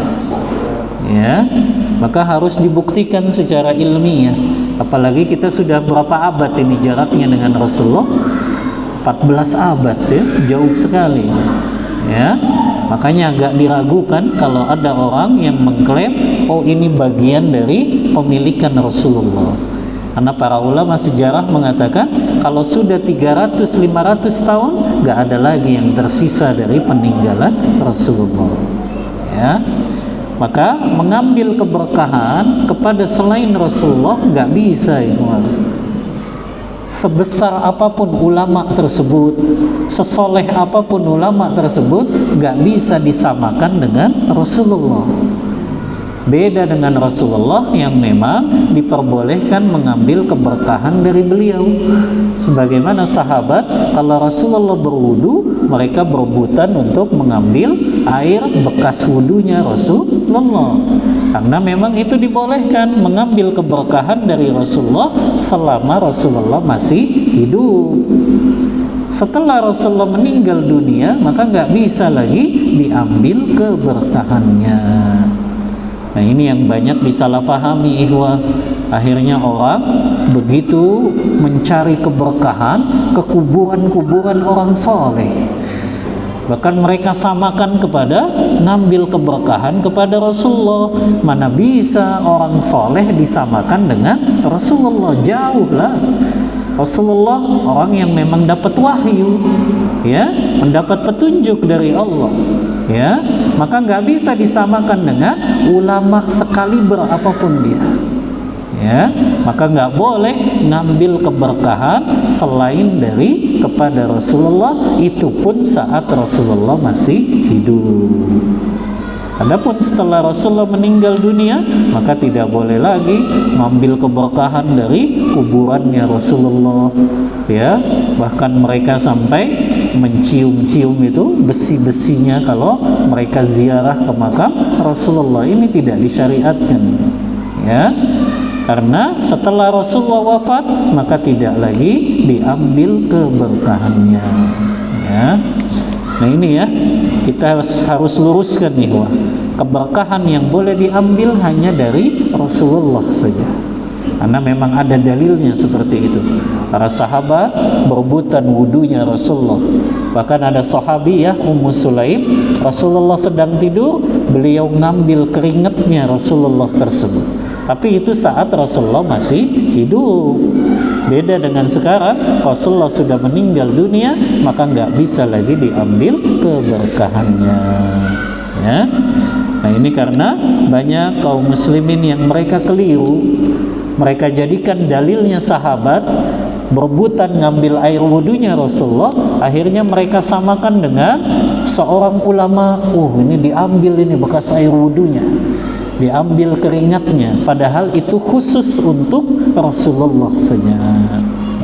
Ya, maka harus dibuktikan secara ilmiah. Apalagi kita sudah berapa abad ini jaraknya dengan Rasulullah? 14 abad ya, jauh sekali. Ya, makanya agak diragukan kalau ada orang yang mengklaim, oh ini bagian dari pemilikan Rasulullah. Karena para ulama sejarah mengatakan kalau sudah 300-500 tahun nggak ada lagi yang tersisa dari peninggalan Rasulullah. Ya, maka mengambil keberkahan kepada selain Rasulullah nggak bisa, ya. Sebesar apapun ulama tersebut, sesoleh apapun ulama tersebut, nggak bisa disamakan dengan Rasulullah. Beda dengan Rasulullah yang memang diperbolehkan mengambil keberkahan dari beliau. Sebagaimana sahabat, kalau Rasulullah berwudu, mereka berebutan untuk mengambil air bekas wudunya Rasulullah. Karena memang itu dibolehkan, mengambil keberkahan dari Rasulullah selama Rasulullah masih hidup. Setelah Rasulullah meninggal dunia, maka nggak bisa lagi diambil keberkahannya. Nah, ini yang banyak disalahpahami, ikhwah. Akhirnya orang begitu mencari keberkahan ke kuburan-kuburan orang soleh. Bahkan mereka samakan kepada ngambil keberkahan kepada Rasulullah. Mana bisa orang soleh disamakan dengan Rasulullah? Jauh lah. Rasulullah orang yang memang dapat wahyu, ya, mendapat petunjuk dari Allah, ya, maka nggak bisa disamakan dengan ulama sekaliber apapun dia, ya, maka nggak boleh ngambil keberkahan selain dari kepada Rasulullah, itu pun saat Rasulullah masih hidup. Adapun setelah Rasulullah meninggal dunia, maka tidak boleh lagi mengambil keberkahan dari kuburannya Rasulullah, ya. Bahkan mereka sampai mencium-cium itu besi-besinya kalau mereka ziarah ke makam Rasulullah. Ini tidak disyariatkan, ya. Karena setelah Rasulullah wafat, maka tidak lagi diambil keberkahannya, ya. Nah ini ya, kita harus luruskan nih, wah, keberkahan yang boleh diambil hanya dari Rasulullah saja. Karena memang ada dalilnya seperti itu. Para sahabat berebutan wudunya Rasulullah. Bahkan ada sahabiyah Ummu Sulaim, Rasulullah sedang tidur, beliau ngambil keringatnya Rasulullah tersebut. Tapi itu saat Rasulullah masih hidup. Beda dengan sekarang, Rasulullah sudah meninggal dunia, maka nggak bisa lagi diambil keberkahannya, ya. Nah ini karena banyak kaum muslimin yang mereka keliru. Mereka jadikan dalilnya sahabat berebutan ngambil air wudunya Rasulullah, akhirnya mereka samakan dengan seorang ulama. Ini diambil ini bekas air wudunya, diambil keringatnya, padahal itu khusus untuk Rasulullah saja,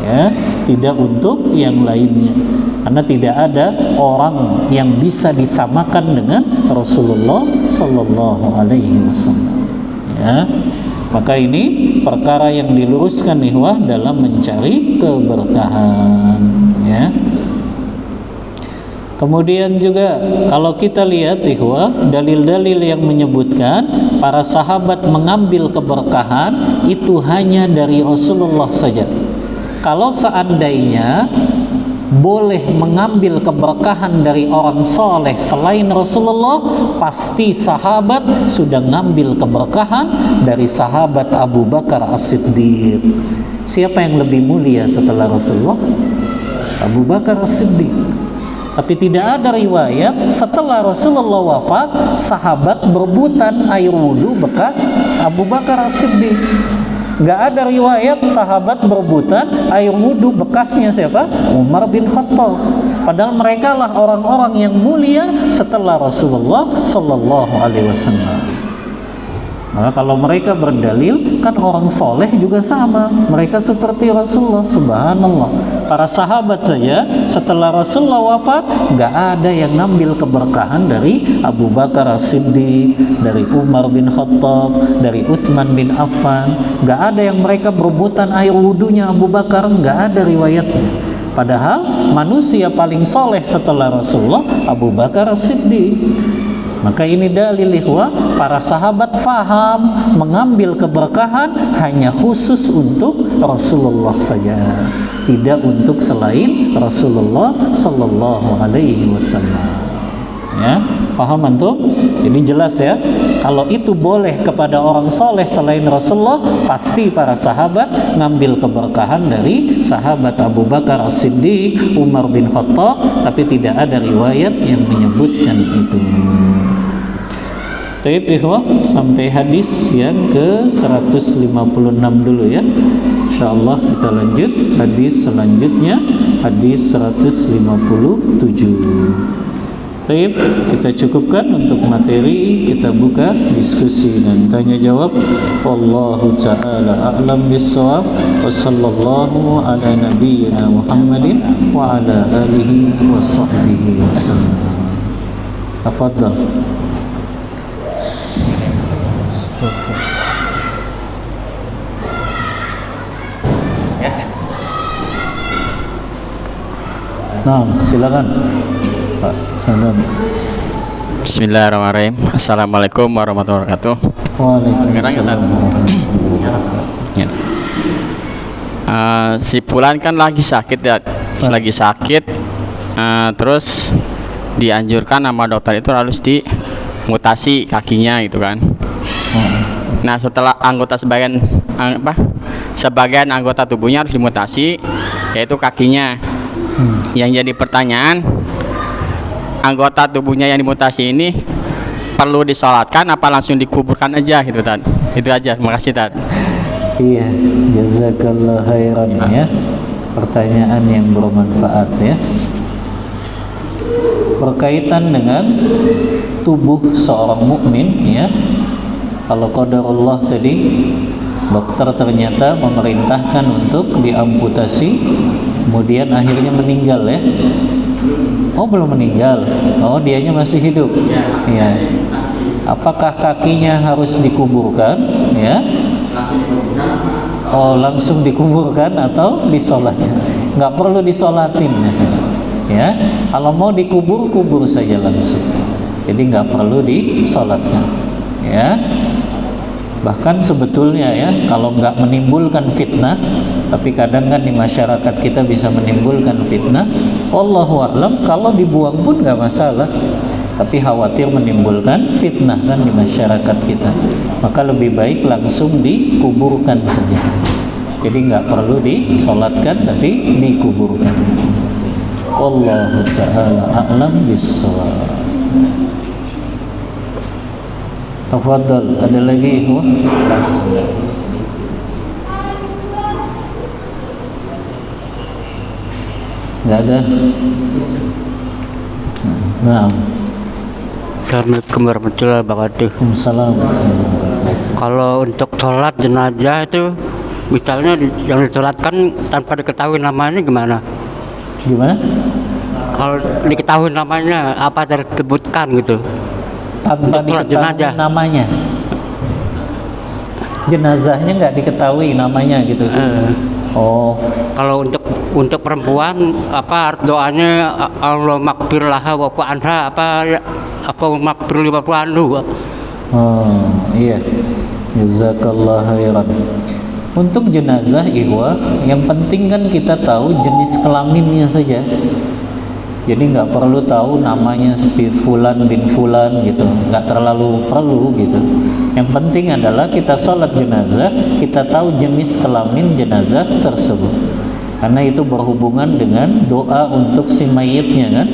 ya, tidak untuk yang lainnya. Karena tidak ada orang yang bisa disamakan dengan Rasulullah Sallallahu Alaihi Wasallam, ya. Maka ini perkara yang diluruskan, ikhwah, dalam mencari keberkahan, ya. Kemudian juga kalau kita lihat, ikhwah, dalil-dalil yang menyebutkan para sahabat mengambil keberkahan itu hanya dari Rasulullah saja. Kalau seandainya boleh mengambil keberkahan dari orang soleh selain Rasulullah, pasti sahabat sudah ngambil keberkahan dari sahabat Abu Bakar As-Siddiq. Siapa yang lebih mulia setelah Rasulullah? Abu Bakar As-Siddiq. Tapi tidak ada riwayat setelah Rasulullah wafat sahabat berebutan air wudu bekas Abu Bakar As-Siddiq. Gak ada riwayat sahabat berebutan air wudu bekasnya siapa? Umar bin Khattab. Padahal mereka lah orang-orang yang mulia setelah Rasulullah Sallallahu Alaihi Wasallam. Maka kalau mereka berdalil, kan orang soleh juga sama, mereka seperti Rasulullah. Subhanallah, para sahabat saja setelah Rasulullah wafat gak ada yang ngambil keberkahan dari Abu Bakar As-Siddiq, dari Umar bin Khattab, dari Utsman bin Affan. Gak ada yang mereka berebutan air wudunya Abu Bakar, gak ada riwayatnya. Padahal manusia paling soleh setelah Rasulullah Abu Bakar As-Siddiq. Maka ini dalil, ikhwah, para sahabat faham mengambil keberkahan hanya khusus untuk Rasulullah saja, tidak untuk selain Rasulullah Sallallahu Alaihi Wasallam. Ya, paham antum? Jadi jelas ya, kalau itu boleh kepada orang soleh selain Rasulullah, pasti para sahabat ngambil keberkahan dari sahabat Abu Bakar As-Siddiq, Umar bin Khattab, tapi tidak ada riwayat yang menyebutkan itu. Baik, ikhwah, sampai hadis yang ke 156 dulu ya. Insyaallah kita lanjut hadis selanjutnya, hadis 157. Baik, kita cukupkan untuk materi, kita buka diskusi dan tanya jawab. Wallahu ta'ala a'lam bissawab. Wa sallallahu ala nabiyyina Muhammadin wa ala alihi wa sahbihi wasallam. Tafadhal. Astagfirullah. Nah, silakan Pak Salam. Bismillahirrahmanirrahim. Assalamualaikum warahmatullahi wabarakatuh. Waalaikumsalam. Ya. Si Fulan kan lagi sakit ya, lagi sakit, terus dianjurkan sama dokter itu harus dimutasi kakinya gitu kan. Nah setelah sebagian anggota tubuhnya harus dimutasi, yaitu kakinya. Yang jadi pertanyaan, anggota tubuhnya yang dimutasi ini perlu disolatkan apa langsung dikuburkan aja gitu Tad? Itu aja, makasih Tad. Iya, jazakallah khairan ya. Pertanyaan yang bermanfaat ya. Berkaitan dengan tubuh seorang mukmin ya. Kalau qadarullah tadi, dokter ternyata memerintahkan untuk diamputasi, kemudian akhirnya meninggal ya. Oh belum meninggal, oh dianya masih hidup ya. Apakah kakinya harus dikuburkan ya? Oh langsung dikuburkan atau disolatkan? Nggak perlu disolatin ya. Kalau mau dikubur, kubur saja langsung, jadi nggak perlu disolatkan ya. Bahkan sebetulnya ya, kalau nggak menimbulkan fitnah, tapi kadang kan di masyarakat kita bisa menimbulkan fitnah. Wallahu a'lam, kalau dibuang pun nggak masalah, tapi khawatir menimbulkan fitnah kan di masyarakat kita. Maka lebih baik langsung dikuburkan saja. Jadi nggak perlu disolatkan, tapi dikuburkan. Wallahu ta'ala a'lam bissawab. Tafadhal, ada lagi ikhwah? Enggak ada. Nah. Assalamualaikum warahmatullahi wabarakatuh. Waalaikumsalam. Kalau untuk sholat jenazah itu, misalnya yang disolatkan tanpa diketahui namanya gimana? Gimana? Kalau diketahui namanya, apa harus disebutkan gitu? Tanpa diketahui namanya, jenazahnya nggak diketahui namanya gitu. Oh, kalau untuk perempuan apa doanya Allah makfir laha wa anha apa makfir lima anhu? Oh iya, jazakallah khairan. Untuk jenazah ikhwah, yang penting kan kita tahu jenis kelaminnya saja. Jadi nggak perlu tahu namanya seperti Fulan bin Fulan gitu, nggak terlalu perlu gitu. Yang penting adalah kita sholat jenazah, kita tahu jenis kelamin jenazah tersebut. Karena itu berhubungan dengan doa untuk si mayitnya kan.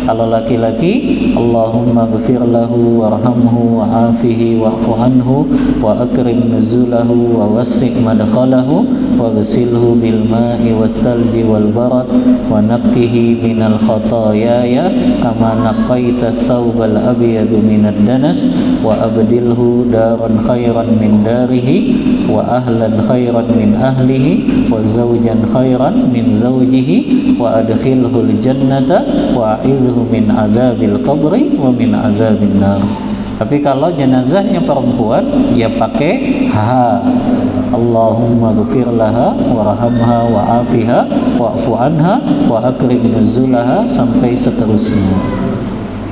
Kalau laki-laki, Allahumma ghfir lahu warhamhu wa'afihi wa'fu anhu wa akrim nuzulahu wa wasi' madkhalahu wa ghasilhu bil ma'i wal thalji wal barad wa naqqihi minal khataaya kama naqaita thawbal abyadu minad danas wa abdilhu daran khairan min darihi wa ahlan khairan min ahlihi wa zawjan khairan min zawjihi wa adkhilhul jannata wa a'idhu min adzabil qabri wa min adzabin nar. Tapi kalau jenazahnya perempuan, ya pakai ha. Allahumma ghfir laha warhamha wa'afiha wa'fu anha wa akrim nuzulaha sampai seterusnya.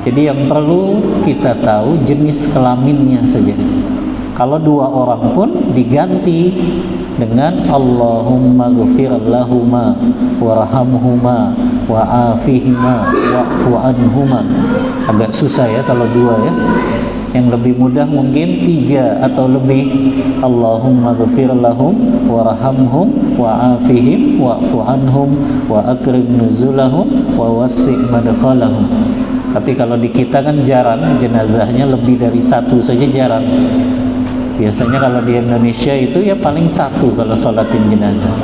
Jadi yang perlu kita tahu jenis kelaminnya saja. Kalau dua orang pun diganti dengan Allahumma ghfir lahuma warhamhuma wa'afihima wa'fu anhuma. Agak susah ya kalau dua ya. Yang lebih mudah mungkin tiga atau lebih. Allahumma ghfir lahum warhamhum wa'afihim wa'fu anhum wa akrim nuzulahum wa wasi' madkhalahum. Tapi kalau di kita kan jarang, jenazahnya lebih dari satu saja jarang. Biasanya kalau di Indonesia itu ya paling satu kalau sholatin jenazah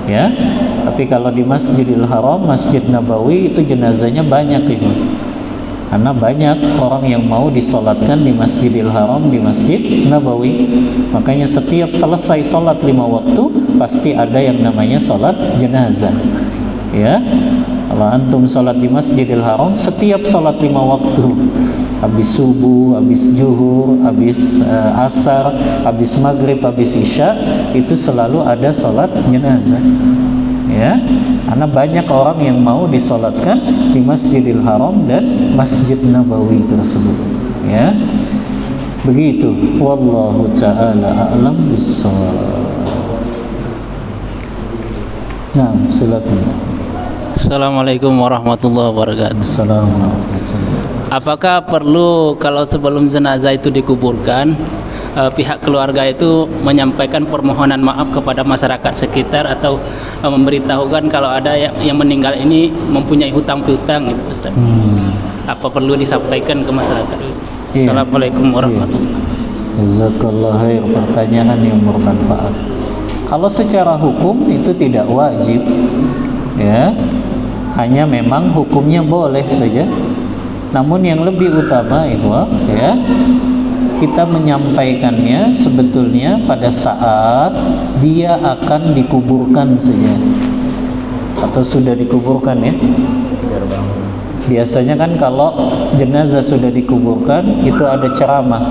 ya. Tapi kalau di Masjidil Haram, Masjid Nabawi itu jenazahnya banyak itu Karena banyak orang yang mau disolatkan di Masjidil Haram, di Masjid Nabawi. Makanya setiap selesai solat 5 waktu pasti ada yang namanya solat jenazah. Ya, kalau antum solat di Masjidil Haram, setiap solat 5 waktu, habis subuh, habis zuhur, habis asar, habis maghrib, habis isya, itu selalu ada solat jenazah. Ya, karena banyak orang yang mau disolatkan di Masjidil Haram dan Masjid Nabawi tersebut. Ya, begitu. Wallahu ta'ala a'lam bissawab. Nah, silakan. Assalamualaikum warahmatullahi wabarakatuh. Assalamualaikum. Apakah perlu kalau sebelum jenazah itu dikuburkan, pihak keluarga itu menyampaikan permohonan maaf kepada masyarakat sekitar atau memberitahukan kalau ada yang meninggal ini mempunyai hutang piutang gitu, Ustaz? Apa perlu disampaikan ke masyarakat? Assalamualaikum warahmatullahi wabarakatuh. Jazakallah khair, pertanyaan yang bermanfaat. Kalau secara hukum itu tidak wajib, ya, hanya memang hukumnya boleh saja. Namun yang lebih utama, ikhwah, ya, kita menyampaikannya sebetulnya pada saat dia akan dikuburkan saja, atau sudah dikuburkan, ya. Biasanya kan kalau jenazah sudah dikuburkan itu ada ceramah,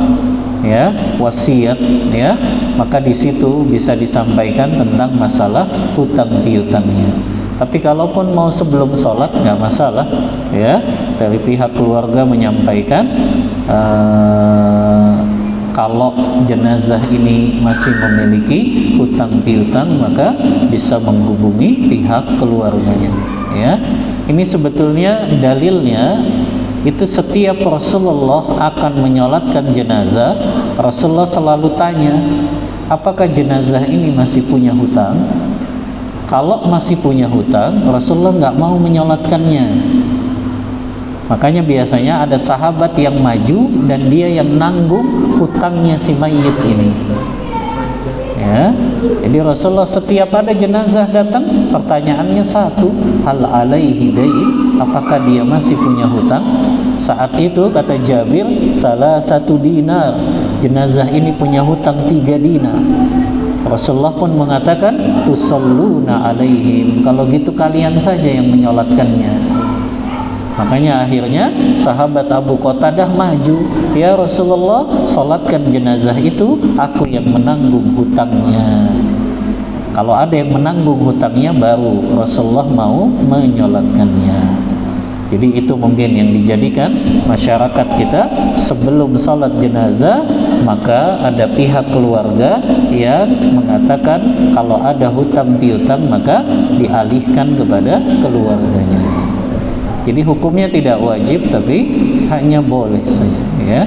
ya, wasiat, ya, maka di situ bisa disampaikan tentang masalah hutang piutangnya. Tapi kalaupun mau sebelum sholat nggak masalah, ya, dari pihak keluarga menyampaikan kalau jenazah ini masih memiliki hutang piutang maka bisa menghubungi pihak keluarganya, ya. Ini sebetulnya dalilnya itu setiap Rasulullah akan menyolatkan jenazah, Rasulullah selalu tanya, apakah jenazah ini masih punya hutang? Kalau masih punya hutang, Rasulullah nggak mau menyolatkannya. Makanya biasanya ada sahabat yang maju dan dia yang nanggung hutangnya si mayit ini. Ya, jadi Rasulullah setiap ada jenazah datang, pertanyaannya satu, hal alaihi dain, apakah dia masih punya hutang? Saat itu kata Jabir, salah satu dinar, jenazah ini punya hutang 3 dinar. Rasulullah pun mengatakan, tusalluna alaihim, kalau gitu kalian saja yang menyolatkannya. Makanya akhirnya sahabat Abu Qatadah maju, ya Rasulullah, salatkan jenazah itu, aku yang menanggung hutangnya. Kalau ada yang menanggung hutangnya baru Rasulullah mau menyolatkannya. Jadi itu mungkin yang dijadikan masyarakat kita sebelum salat jenazah, maka ada pihak keluarga yang mengatakan kalau ada hutang piutang maka dialihkan kepada keluarganya. Jadi hukumnya tidak wajib tapi hanya boleh saja, ya.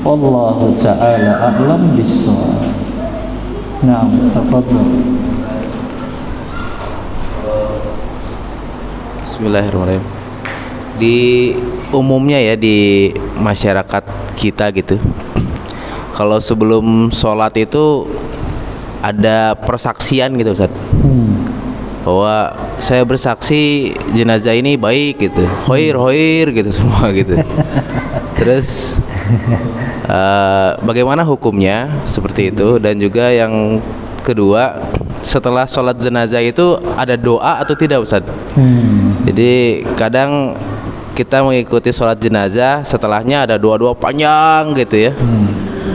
Wallahu ta'ala a'lam bissawab. Naam, tafadhal. Bismillahirrahmanirrahim. Di umumnya ya di masyarakat kita gitu, kalau sebelum sholat itu ada persaksian gitu, Ustaz. Bahwa saya bersaksi jenazah ini baik gitu, hoir gitu semua gitu. Terus bagaimana hukumnya seperti itu? Dan juga yang kedua, setelah sholat jenazah itu ada doa atau tidak, Ustaz? Jadi kadang kita mengikuti sholat jenazah, setelahnya ada doa-doa panjang gitu ya,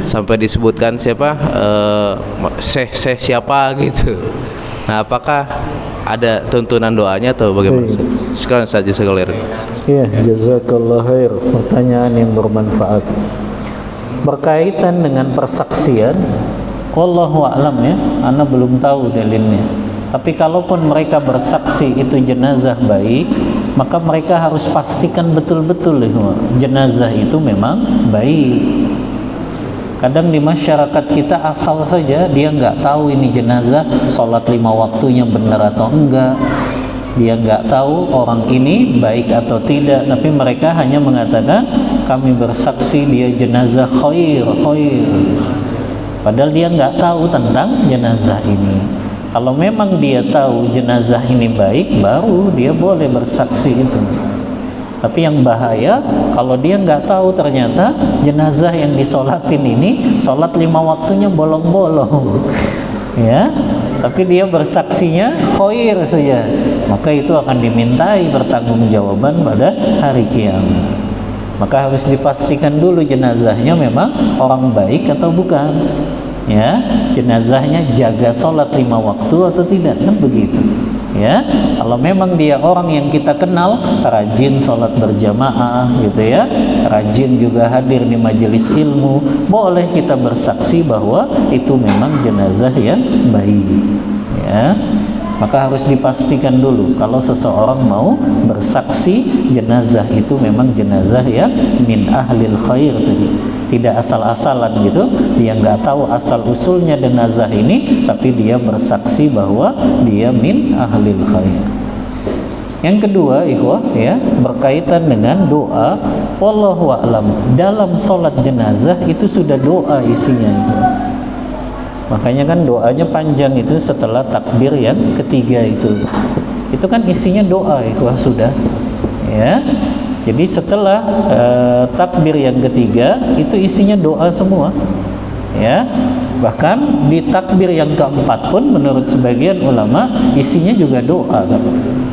sampai disebutkan siapa, syekh siapa gitu. Nah, apakah ada tuntunan doanya atau bagaimana? Sekarang saja sekalian. Ya, jazakallah khair, pertanyaan yang bermanfaat. Berkaitan dengan persaksian, wallahu a'lam, ya, ana belum tahu dalilnya. Tapi kalaupun mereka bersaksi itu jenazah baik, maka mereka harus pastikan betul-betul jenazah itu memang baik. Kadang di masyarakat kita asal saja dia nggak tahu ini jenazah sholat 5 waktunya benar atau enggak, dia nggak tahu orang ini baik atau tidak, tapi mereka hanya mengatakan kami bersaksi dia jenazah khair, padahal dia nggak tahu tentang jenazah ini. Kalau memang dia tahu jenazah ini baik, baru dia boleh bersaksi itu. Tapi yang bahaya kalau dia nggak tahu ternyata jenazah yang disolatin ini sholat 5 waktunya bolong-bolong, ya. Tapi dia bersaksinya khair saja, maka itu akan dimintai pertanggungjawaban pada hari kiamat. Maka harus dipastikan dulu jenazahnya memang orang baik atau bukan, ya. Jenazahnya jaga sholat 5 waktu atau tidak, kan begitu. Ya, kalau memang dia orang yang kita kenal rajin sholat berjamaah gitu ya, rajin juga hadir di majelis ilmu, boleh kita bersaksi bahwa itu memang jenazah yang baik, ya. Maka harus dipastikan dulu kalau seseorang mau bersaksi jenazah itu memang jenazah yang min ahlil khair tadi, tidak asal-asalan gitu, dia nggak tahu asal usulnya jenazah ini, tapi dia bersaksi bahwa dia min ahlil khair. Yang kedua, ikhwah, ya, berkaitan dengan doa. Wallahu a'lam, dalam sholat jenazah itu sudah doa isinya itu. Makanya kan doanya panjang itu setelah takbir yang ketiga itu kan isinya doa itu sudah, ya. Jadi setelah takbir yang ketiga itu isinya doa semua, ya. Bahkan di takbir yang keempat pun menurut sebagian ulama isinya juga doa kan.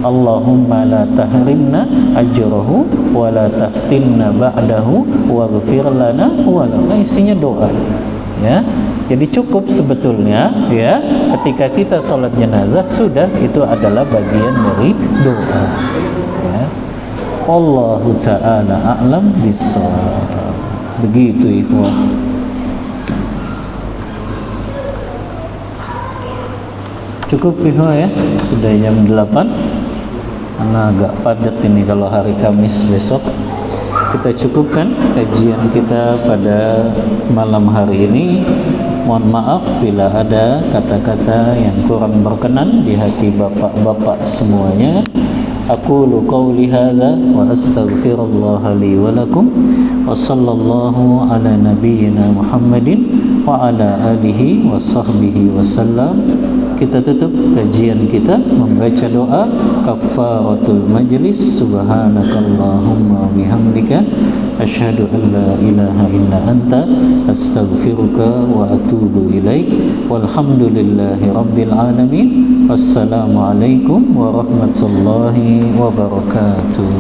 Allahumma la tahrimna ajrahu wa la taftinna ba'dahu waghfir lana wa lana, isinya doa, ya. Jadi cukup sebetulnya, ya, ketika kita sholat jenazah sudah itu adalah bagian dari doa, ya. Allahu ta'ala a'lam bissawab. Begitu ikhwah. Cukup ikhwah, ya. Sudah jam 8. Karena agak padat ini kalau hari Kamis besok. Kita cukupkan kajian kita pada malam hari ini. Mohon maaf bila ada kata-kata yang kurang berkenan di hati bapak-bapak semuanya. Aqulu qawli hadza wa astaghfirullah li wa lakum wa sallallahu ala nabiyyina Muhammadin wa ala alihi wa sahbihi wasallam. Kita tutup kajian kita membaca doa kafaratul majlis. Subhanakallahumma bihamdika asyhadu an la ilaha illa anta astaghfiruka wa atubu ilaik. Walhamdulillahi rabbil alamin. Wassalamualaikum warahmatullahi wabarakatuh.